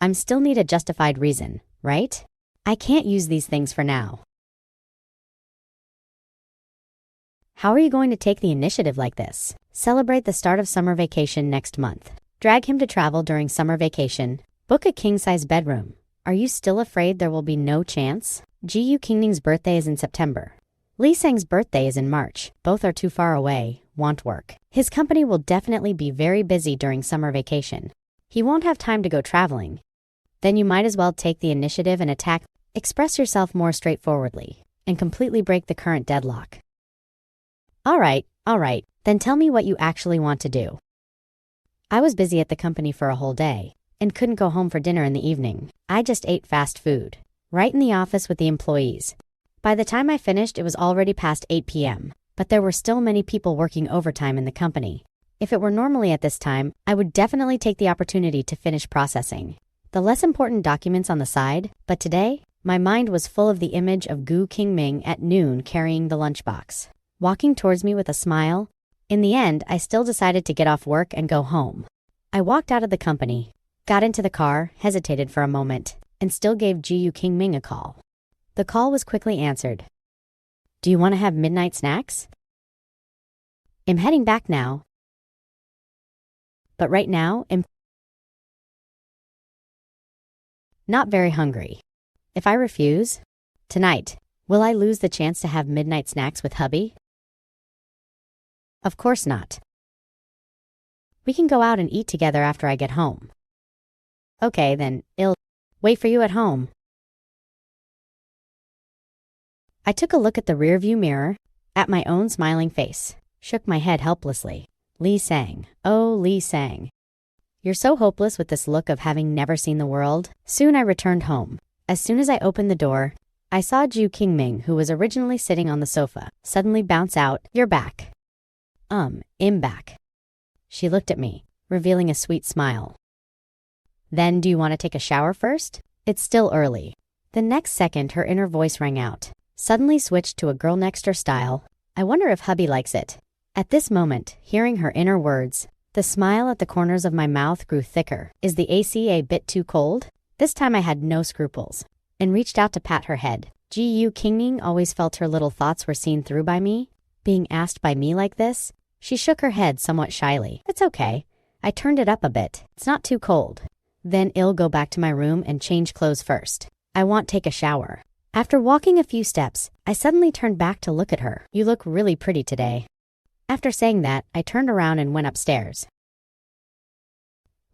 I'm still need a justified reason, right? I can't use these things for now. How are you going to take the initiative like this? Celebrate the start of summer vacation next month. Drag him to travel during summer vacation. Book a king-size bedroom. Are you still afraid there will be no chance? Gu Qingning's birthday is in September. Li Sang's birthday is in March. Both are too far away, want work. His company will definitely be very busy during summer vacation. He won't have time to go traveling. Then you might as well take the initiative and attack. Express yourself more straightforwardly and completely break the current deadlock. All right, then tell me what you actually want to do. I was busy at the company for a whole day and couldn't go home for dinner in the evening. I just ate fast food, right in the office with the employees. By the time I finished, it was already past 8 p.m., but there were still many people working overtime in the company. If it were normally at this time, I would definitely take the opportunity to finish processing the less important documents on the side, but today, my mind was full of the image of Gu Qingming at noon carrying the lunchbox, walking towards me with a smile. In the end, I still decided to get off work and go home. I walked out of the company, got into the car, hesitated for a moment, and still gave Gu Qingming a call. The call was quickly answered. Do you want to have midnight snacks? I'm heading back now. But right now, I'm not very hungry. If I refuse, tonight, will I lose the chance to have midnight snacks with hubby? Of course not. We can go out and eat together after I get home. Okay, then, I'll wait for you at home. I took a look at the rearview mirror, at my own smiling face, shook my head helplessly. Li Sang, oh Li Sang. You're so hopeless with this look of having never seen the world. Soon I returned home. As soon as I opened the door, I saw Ju Qingming, who was originally sitting on the sofa, suddenly bounce out. You're back. I'm back. She looked at me, revealing a sweet smile. Then do you want to take a shower first? It's still early. The next second, her inner voice rang out, suddenly switched to a girl next door style. I wonder if hubby likes it. At this moment, hearing her inner words, the smile at the corners of my mouth grew thicker. Is the AC a bit too cold? This time I had no scruples, and reached out to pat her head. Ju Qingming always felt her little thoughts were seen through by me. Being asked by me like this, she shook her head somewhat shyly. It's okay. I turned it up a bit. It's not too cold. Then I'll go back to my room and change clothes first. I want to take a shower. After walking a few steps, I suddenly turned back to look at her. You look really pretty today. After saying that, I turned around and went upstairs.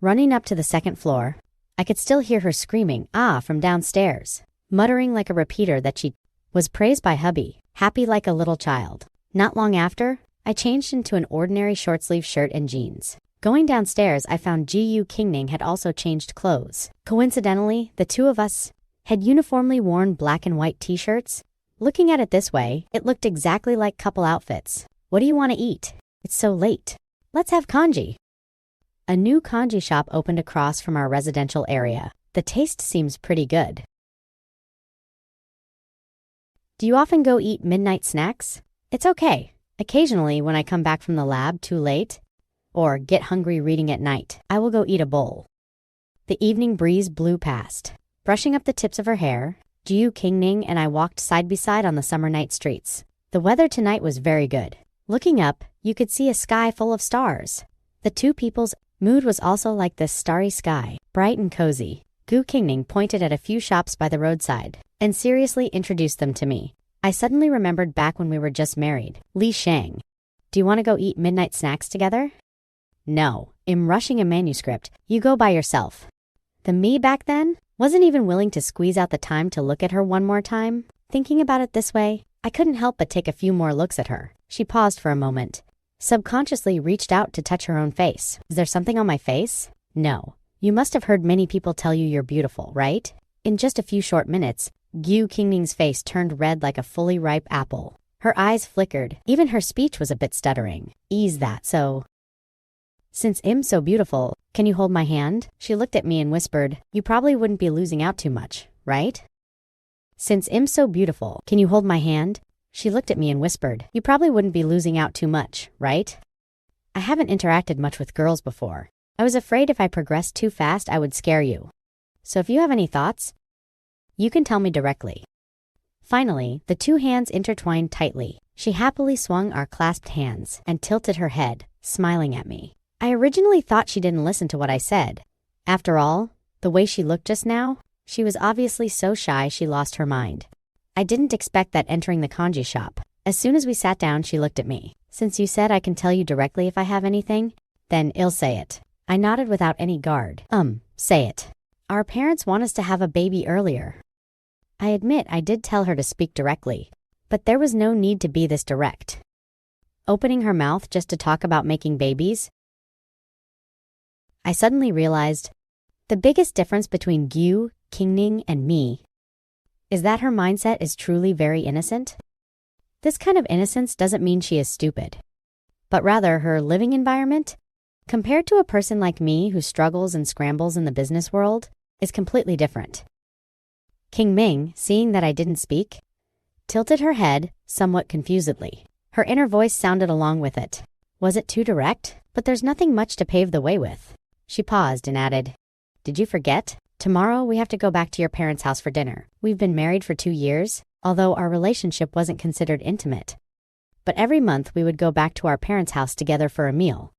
Running up to the second floor, I could still hear her screaming, "Ah," from downstairs, muttering like a repeater that she was praised by hubby, happy like a little child. Not long after, I changed into an ordinary short-sleeve shirt and jeans. Going downstairs, I found Ju Qingming had also changed clothes. Coincidentally, the two of us had uniformly worn black and white t-shirts. Looking at it this way, it looked exactly like couple outfits. What do you want to eat? It's so late. Let's have congee. A new congee shop opened across from our residential area. The taste seems pretty good. Do you often go eat midnight snacks? It's okay. Occasionally, when I come back from the lab too late, or get hungry reading at night, I will go eat a bowl. The evening breeze blew past. Brushing up the tips of her hair, Ju Qingming and I walked side by side on the summer night streets. The weather tonight was very good. Looking up, you could see a sky full of stars. The two people's mood was also like this starry sky, bright and cozy. Ju Qingming pointed at a few shops by the roadside and seriously introduced them to me. I suddenly remembered back when we were just married. Li Shang. Do you want to go eat midnight snacks together? No, I'm rushing a manuscript. You go by yourself. The me back then wasn't even willing to squeeze out the time to look at her one more time. Thinking about it this way, I couldn't help but take a few more looks at her. She paused for a moment, subconsciously reached out to touch her own face. Is there something on my face? No. You must have heard many people tell you you're beautiful, right? In just a few short minutes, Ju Qingming's face turned red like a fully ripe apple. Her eyes flickered. Even her speech was a bit stuttering. Ease that, so. Since I'm so beautiful, can you hold my hand? She looked at me and whispered, you probably wouldn't be losing out too much, right? Since I'm so beautiful, can you hold my hand? She looked at me and whispered, you probably wouldn't be losing out too much, right? I haven't interacted much with girls before. I was afraid if I progressed too fast, I would scare you. So if you have any thoughts, you can tell me directly. Finally, the two hands intertwined tightly. She happily swung our clasped hands and tilted her head, smiling at me. I originally thought she didn't listen to what I said. After all, the way she looked just now, she was obviously so shy she lost her mind. I didn't expect that entering the congee shop. As soon as we sat down, she looked at me. Since you said I can tell you directly if I have anything, then I'll say it. I nodded without any guard. Say it. Our parents want us to have a baby earlier. I admit I did tell her to speak directly, but there was no need to be this direct. Opening her mouth just to talk about making babies, I suddenly realized the biggest difference between Ju Qingming and me is that her mindset is truly very innocent. This kind of innocence doesn't mean she is stupid, but rather her living environment, compared to a person like me who struggles and scrambles in the business world, is completely different. Qingming, seeing that I didn't speak, tilted her head somewhat confusedly. Her inner voice sounded along with it. Was it too direct? But there's nothing much to pave the way with. She paused and added, did you forget? Tomorrow we have to go back to your parents' house for dinner. We've been married for 2 years, although our relationship wasn't considered intimate. But every month we would go back to our parents' house together for a meal.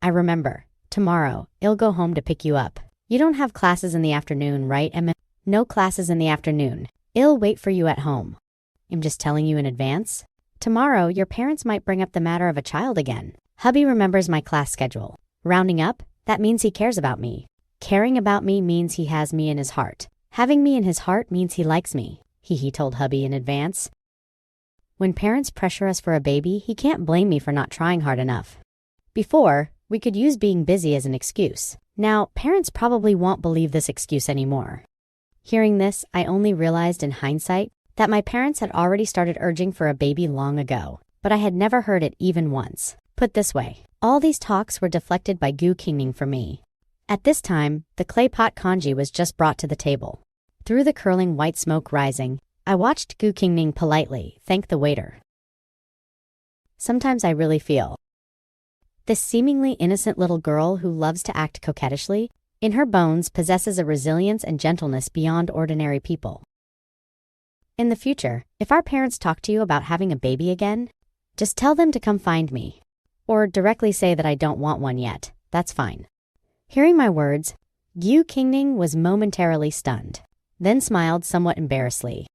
I remember. Tomorrow, I'll go home to pick you up. You don't have classes in the afternoon, right, Emma? No classes in the afternoon. I'll wait for you at home. I'm just telling you in advance. Tomorrow, your parents might bring up the matter of a child again. Hubby remembers my class schedule. Rounding up, that means he cares about me. Caring about me means he has me in his heart. Having me in his heart means he likes me, he told hubby in advance. When parents pressure us for a baby, he can't blame me for not trying hard enough. Before, We could use being busy as an excuse. Now, parents probably won't believe this excuse anymore. Hearing this, I only realized in hindsight that my parents had already started urging for a baby long ago, but I had never heard it even once. Put this way, all these talks were deflected by Gu Qingning for me. At this time, the clay pot congee was just brought to the table. Through the curling white smoke rising, I watched Gu Qingning politely thank the waiter. Sometimes I really feel this seemingly innocent little girl who loves to act coquettishly, in her bones possesses a resilience and gentleness beyond ordinary people. In the future, if our parents talk to you about having a baby again, just tell them to come find me. Or directly say that I don't want one yet. That's fine. Hearing my words, Gu Qingning was momentarily stunned, then smiled somewhat embarrassedly.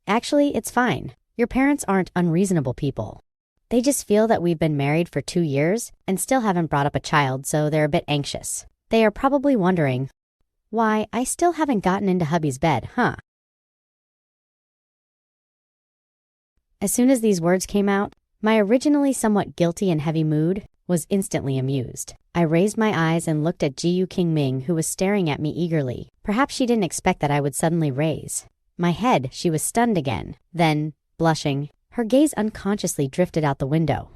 Actually, it's fine. Your parents aren't unreasonable people. They just feel that we've been married for 2 years and still haven't brought up a child, so they're a bit anxious. They are probably wondering, why, I still haven't gotten into hubby's bed, huh? As soon as these words came out, my originally somewhat guilty and heavy mood was instantly amused. I raised my eyes and looked at Gu Qingming, who was staring at me eagerly. Perhaps she didn't expect that I would suddenly raise my head. She was stunned again. Then, blushing, her gaze unconsciously drifted out the window.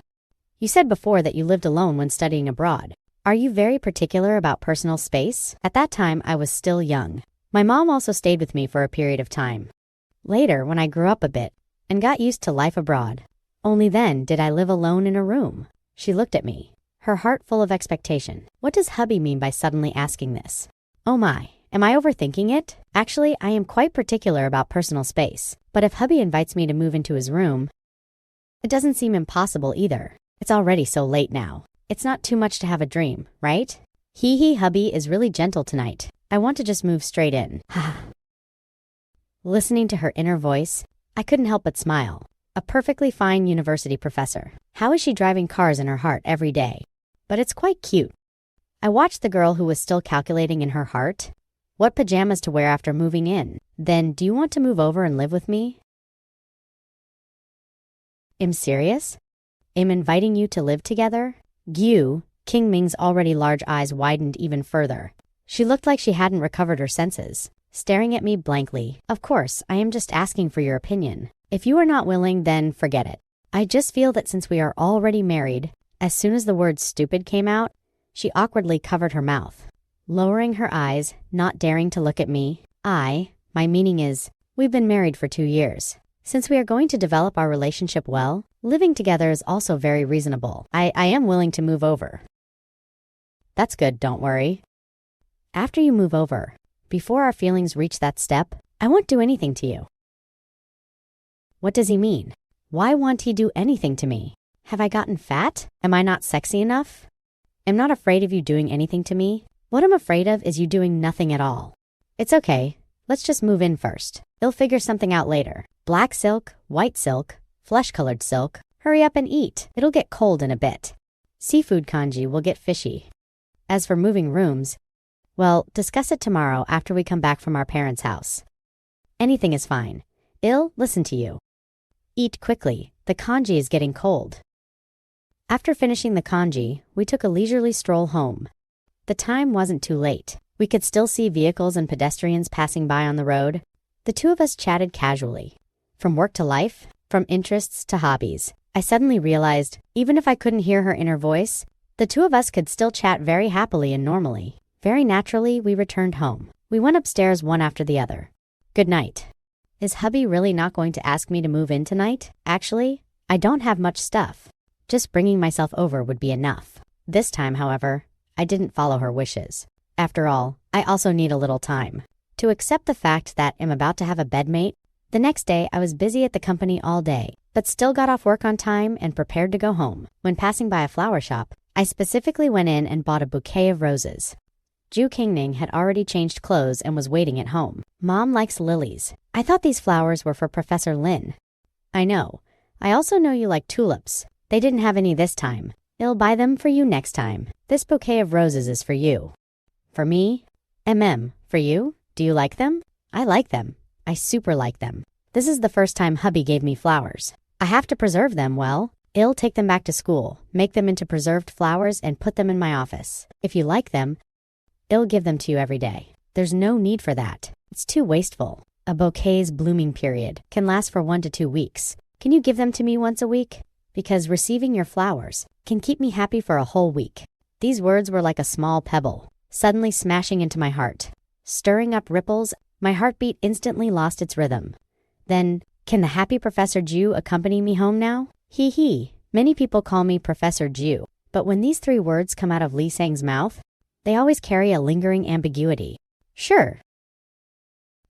You said before that you lived alone when studying abroad. Are you very particular about personal space? At that time, I was still young. My mom also stayed with me for a period of time. Later, when I grew up a bit and got used to life abroad, only then did I live alone in a room. She looked at me, her heart full of expectation. What does hubby mean by suddenly asking this? Oh my, am I overthinking it? Actually, I am quite particular about personal space. But if hubby invites me to move into his room, it doesn't seem impossible either. It's already so late now. It's not too much to have a dream, right? Hee, hubby is really gentle tonight. I want to just move straight in. Listening to her inner voice, I couldn't help but smile. A perfectly fine university professor. How is she driving cars in her heart every day? But it's quite cute. I watched the girl who was still calculating in her heart what pajamas to wear after moving in. Then, do you want to move over and live with me? I'm serious? I'm inviting you to live together? Gu Qingming's already large eyes widened even further. She looked like she hadn't recovered her senses, staring at me blankly. Of course, I am just asking for your opinion. If you are not willing, then forget it. I just feel that since we are already married, as soon as the word stupid came out, she awkwardly covered her mouth. Lowering her eyes, not daring to look at me, my meaning is, we've been married for 2 years. Since we are going to develop our relationship well, living together is also very reasonable. I am willing to move over. That's good, don't worry. After you move over, before our feelings reach that step, I won't do anything to you. What does he mean? Why won't he do anything to me? Have I gotten fat? Am I not sexy enough? I'm not afraid of you doing anything to me. What I'm afraid of is you doing nothing at all. It's okay. Let's just move in first. We'll figure something out later. Black silk, white silk, flesh-colored silk. Hurry up and eat. It'll get cold in a bit. Seafood congee will get fishy. As for moving rooms, well, discuss it tomorrow after we come back from our parents' house. Anything is fine. I'll listen to you. Eat quickly. The congee is getting cold. After finishing the congee, we took a leisurely stroll home. The time wasn't too late. We could still see vehicles and pedestrians passing by on the road. The two of us chatted casually. From work to life, from interests to hobbies. I suddenly realized, even if I couldn't hear her inner voice, the two of us could still chat very happily and normally. Very naturally, we returned home. We went upstairs one after the other. Good night. Is hubby really not going to ask me to move in tonight? Actually, I don't have much stuff. Just bringing myself over would be enough. This time, however, I didn't follow her wishes. After all, I also need a little time to accept the fact that I'm about to have a bedmate. The next day, I was busy at the company all day, but still got off work on time and prepared to go home. When passing by a flower shop, I specifically went in and bought a bouquet of roses. Gu Qingning had already changed clothes and was waiting at home. Mom likes lilies. I thought these flowers were for Professor Lin. I know. I also know you like tulips. They didn't have any this time. I'll buy them for you next time. This bouquet of roses is for you. For me? For you? Do you like them? I like them. I super like them. This is the first time hubby gave me flowers. I have to preserve them well. I'll take them back to school, make them into preserved flowers, and put them in my office. If you like them, I'll give them to you every day. There's no need for that. It's too wasteful. A bouquet's blooming period can last for 1 to 2 weeks. Can you give them to me once a week? Because receiving your flowers can keep me happy for a whole week. These words were like a small pebble, suddenly smashing into my heart. Stirring up ripples, my heartbeat instantly lost its rhythm. Then, can the happy Professor Jew accompany me home now? Hee hee. Many people call me Professor Jew, but when these 3 words come out of Lee Sang's mouth, they always carry a lingering ambiguity. Sure.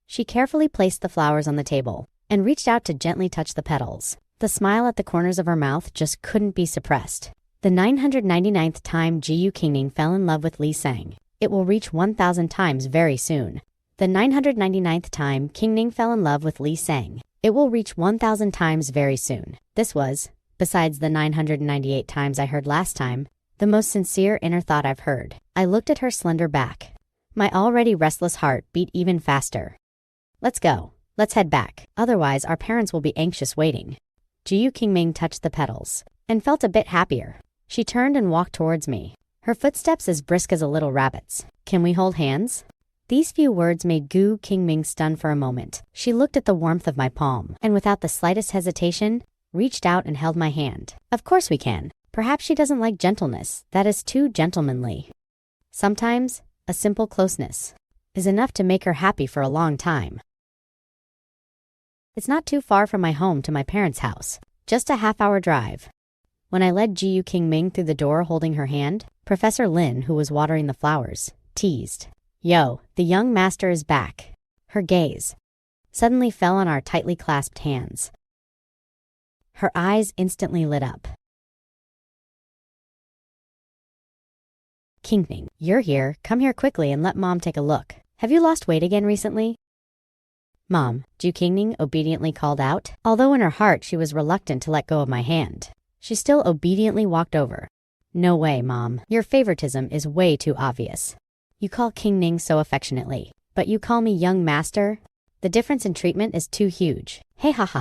She carefully placed the flowers on the table and reached out to gently touch the petals. The smile at the corners of her mouth just couldn't be suppressed. The 999th time Ji Qingning fell in love with Lee Sang. It will reach 1,000 times very soon. The 999th time Qingning fell in love with Lee Sang. It will reach 1,000 times very soon. This was, besides the 998 times I heard last time, the most sincere inner thought I've heard. I looked at her slender back. My already restless heart beat even faster. Let's go. Let's head back. Otherwise, our parents will be anxious waiting. Ji Qingming touched the petals and felt a bit happier. She turned and walked towards me, her footsteps as brisk as a little rabbit's. Can we hold hands? These few words made Gu Qingming stun for a moment. She looked at the warmth of my palm and without the slightest hesitation, reached out and held my hand. Of course we can. Perhaps she doesn't like gentleness. That is too gentlemanly. Sometimes, a simple closeness is enough to make her happy for a long time. It's not too far from my home to my parents' house, just a half-hour drive. When I led Ji Qingming through the door holding her hand, Professor Lin, who was watering the flowers, teased, "Yo, the young master is back." Her gaze suddenly fell on our tightly clasped hands. Her eyes instantly lit up. "Qingming, you're here. Come here quickly and let Mom take a look. Have you lost weight again recently?" "Mom," Ji Qingning obediently called out. Although in her heart she was reluctant to let go of my hand, she still obediently walked over. "No way, Mom. Your favoritism is way too obvious. You call Qingning so affectionately, but you call me young master? The difference in treatment is too huge. Hey haha."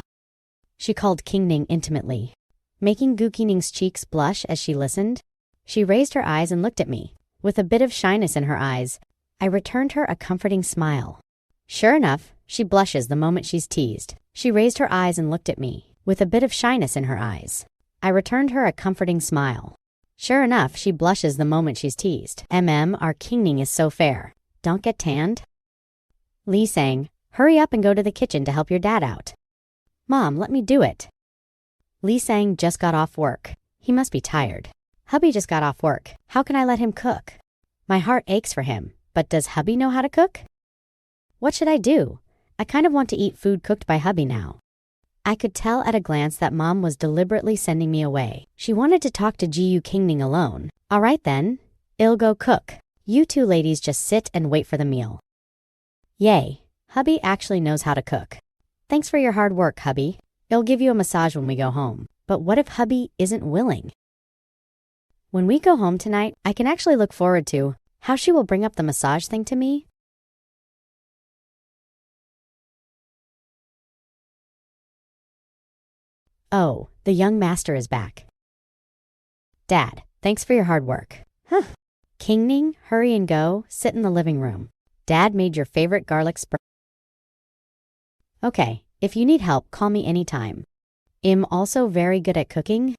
She called Qingning intimately, making Gu Qingning's cheeks blush as she listened. She raised her eyes and looked at me. With a bit of shyness in her eyes, I returned her a comforting smile. Sure enough, she blushes the moment she's teased. She raised her eyes and looked at me, with a bit of shyness in her eyes. I returned her a comforting smile. Sure enough, she blushes the moment she's teased. Our Qingning is so fair. Don't get tanned? Lee Sang, hurry up and go to the kitchen to help your dad out. Mom, let me do it. Lee Sang just got off work. He must be tired. Hubby just got off work. How can I let him cook? My heart aches for him, but does hubby know how to cook? What should I do? I kind of want to eat food cooked by hubby now. I could tell at a glance that Mom was deliberately sending me away. She wanted to talk to Ji Qingning alone. All right then, I'll go cook. You two ladies just sit and wait for the meal. Yay, hubby actually knows how to cook. Thanks for your hard work, hubby. I'll give you a massage when we go home. But what if hubby isn't willing? When we go home tonight, I can actually look forward to how she will bring up the massage thing to me. Oh, the young master is back. Dad, thanks for your hard work. Huh. Qingning, hurry and go, sit in the living room. Dad made your favorite garlic spread. Okay, if you need help, call me anytime. I'm also very good at cooking.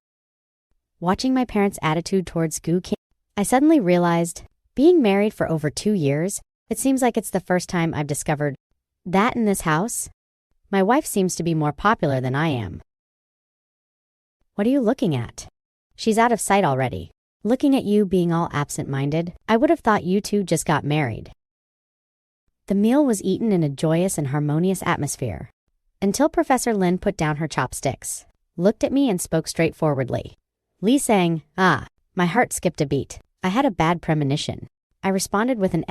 Watching my parents' attitude towards Gu Qing, I suddenly realized, being married for over 2 years, it seems like it's the first time I've discovered that in this house, my wife seems to be more popular than I am. What are you looking at? She's out of sight already. Looking at you being all absent-minded, I would have thought you two just got married. The meal was eaten in a joyous and harmonious atmosphere, until Professor Lin put down her chopsticks, looked at me and spoke straightforwardly. Lee Sang, my heart skipped a beat. I had a bad premonition. I responded with an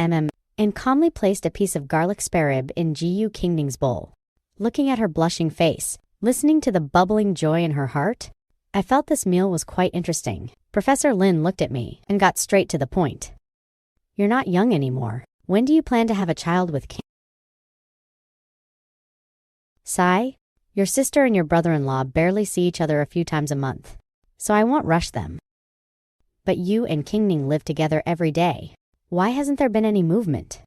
and calmly placed a piece of garlic spare rib in Ji Qingning's bowl. Looking at her blushing face, listening to the bubbling joy in her heart, I felt this meal was quite interesting. Professor Lin looked at me and got straight to the point. You're not young anymore. When do you plan to have a child with King? Sai, your sister and your brother-in-law barely see each other a few times a month. so I won't rush them. But you and Kingning live together every day. Why hasn't there been any movement?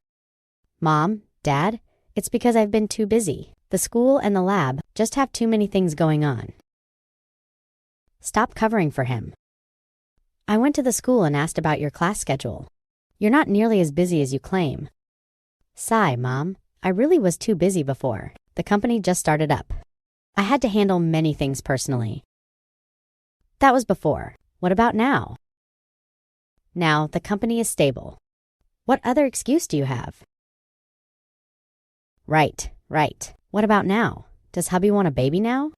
Mom, Dad, it's because I've been too busy. The school and the lab just have too many things going on. Stop covering for him. I went to the school and asked about your class schedule. You're not nearly as busy as you claim. Sigh, Mom. I really was too busy before. The company just started up. I had to handle many things personally. That was before. What about now? Now, the company is stable. What other excuse do you have? Right. What about now? Does hubby want a baby now?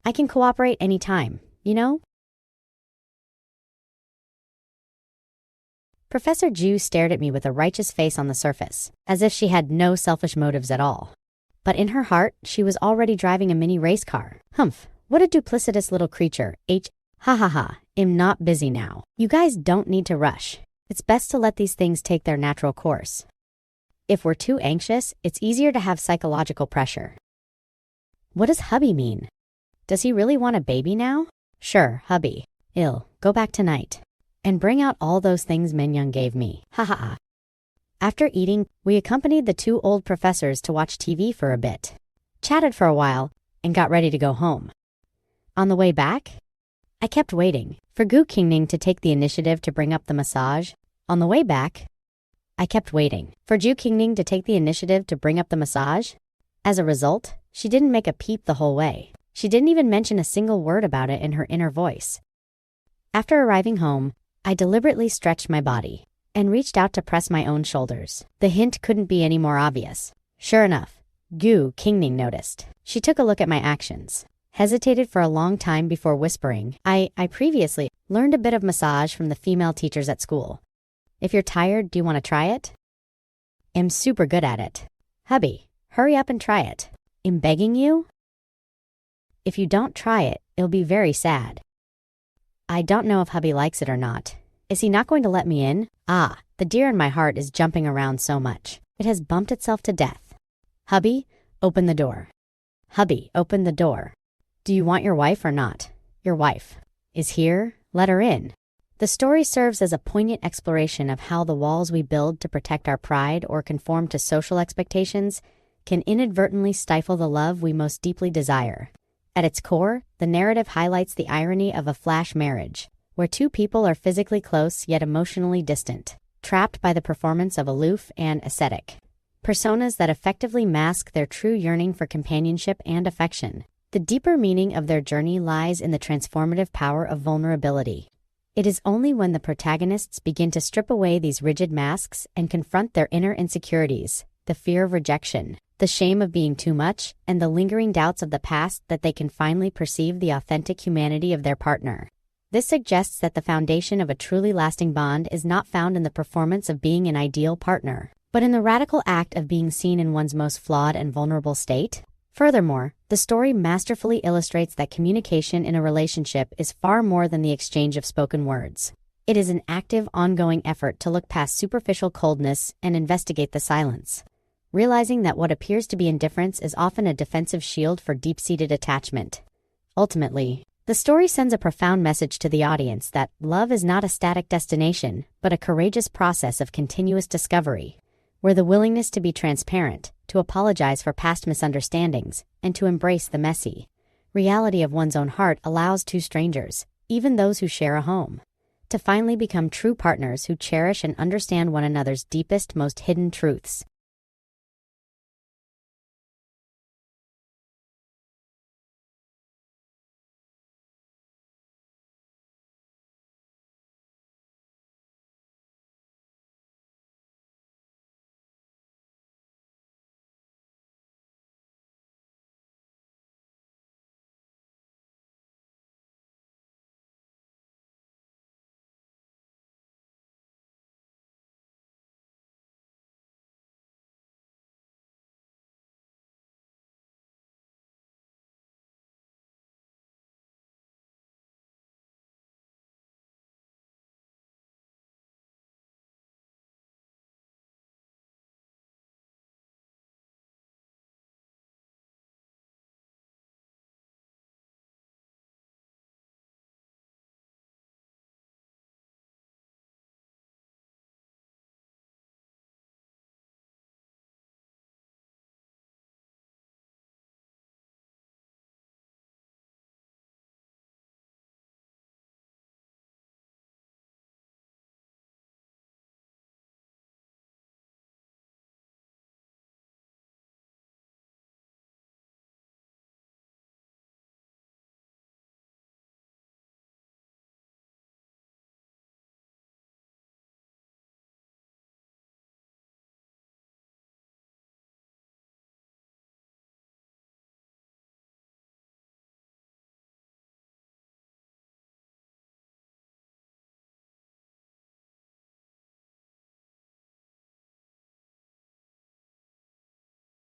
I can cooperate anytime, you know? Professor Ju stared at me with a righteous face on the surface, as if she had no selfish motives at all. But in her heart, she was already driving a mini race car. Humph, what a duplicitous little creature. I'm not busy now. You guys don't need to rush. It's best to let these things take their natural course. If we're too anxious, it's easier to have psychological pressure. What does hubby mean? Does he really want a baby now? Sure, hubby. Go back tonight. And bring out all those things Minyoung gave me. After eating, we accompanied the two old professors to watch TV for a bit, chatted for a while, and got ready to go home. On the way back, I kept waiting for Gu Qingning to take the initiative to bring up the massage. On the way back, I kept waiting for Ju Qingning to take the initiative to bring up the massage. As a result, she didn't make a peep the whole way. She didn't even mention a single word about it in her inner voice. After arriving home, I deliberately stretched my body and reached out to press my own shoulders. The hint couldn't be any more obvious. Sure enough, Gu Qingning noticed. She took a look at my actions, hesitated for a long time before whispering, I previously learned a bit of massage from the female teachers at school. If you're tired, do you want to try it? I'm super good at it. Hubby, hurry up and try it. I'm begging you. If you don't try it, it'll be very sad. I don't know if hubby likes it or not. Is he not going to let me in? The deer in my heart is jumping around so much. It has bumped itself to death. Hubby, open the door. Hubby, open the door. Do you want your wife or not? Your wife is here. Let her in. The story serves as a poignant exploration of how the walls we build to protect our pride or conform to social expectations can inadvertently stifle the love we most deeply desire. At its core, the narrative highlights the irony of a flash marriage, where two people are physically close yet emotionally distant, trapped by the performance of aloof and ascetic personas that effectively mask their true yearning for companionship and affection. The deeper meaning of their journey lies in the transformative power of vulnerability. It is only when the protagonists begin to strip away these rigid masks and confront their inner insecurities, the fear of rejection, the shame of being too much, and the lingering doubts of the past that they can finally perceive the authentic humanity of their partner. This suggests that the foundation of a truly lasting bond is not found in the performance of being an ideal partner, but in the radical act of being seen in one's most flawed and vulnerable state. Furthermore, the story masterfully illustrates that communication in a relationship is far more than the exchange of spoken words. It is an active, ongoing effort to look past superficial coldness and investigate the silence, realizing that what appears to be indifference is often a defensive shield for deep-seated attachment. Ultimately, the story sends a profound message to the audience that love is not a static destination, but a courageous process of continuous discovery, where the willingness to be transparent, to apologize for past misunderstandings, and to embrace the messy reality of one's own heart allows two strangers, even those who share a home, to finally become true partners who cherish and understand one another's deepest, most hidden truths.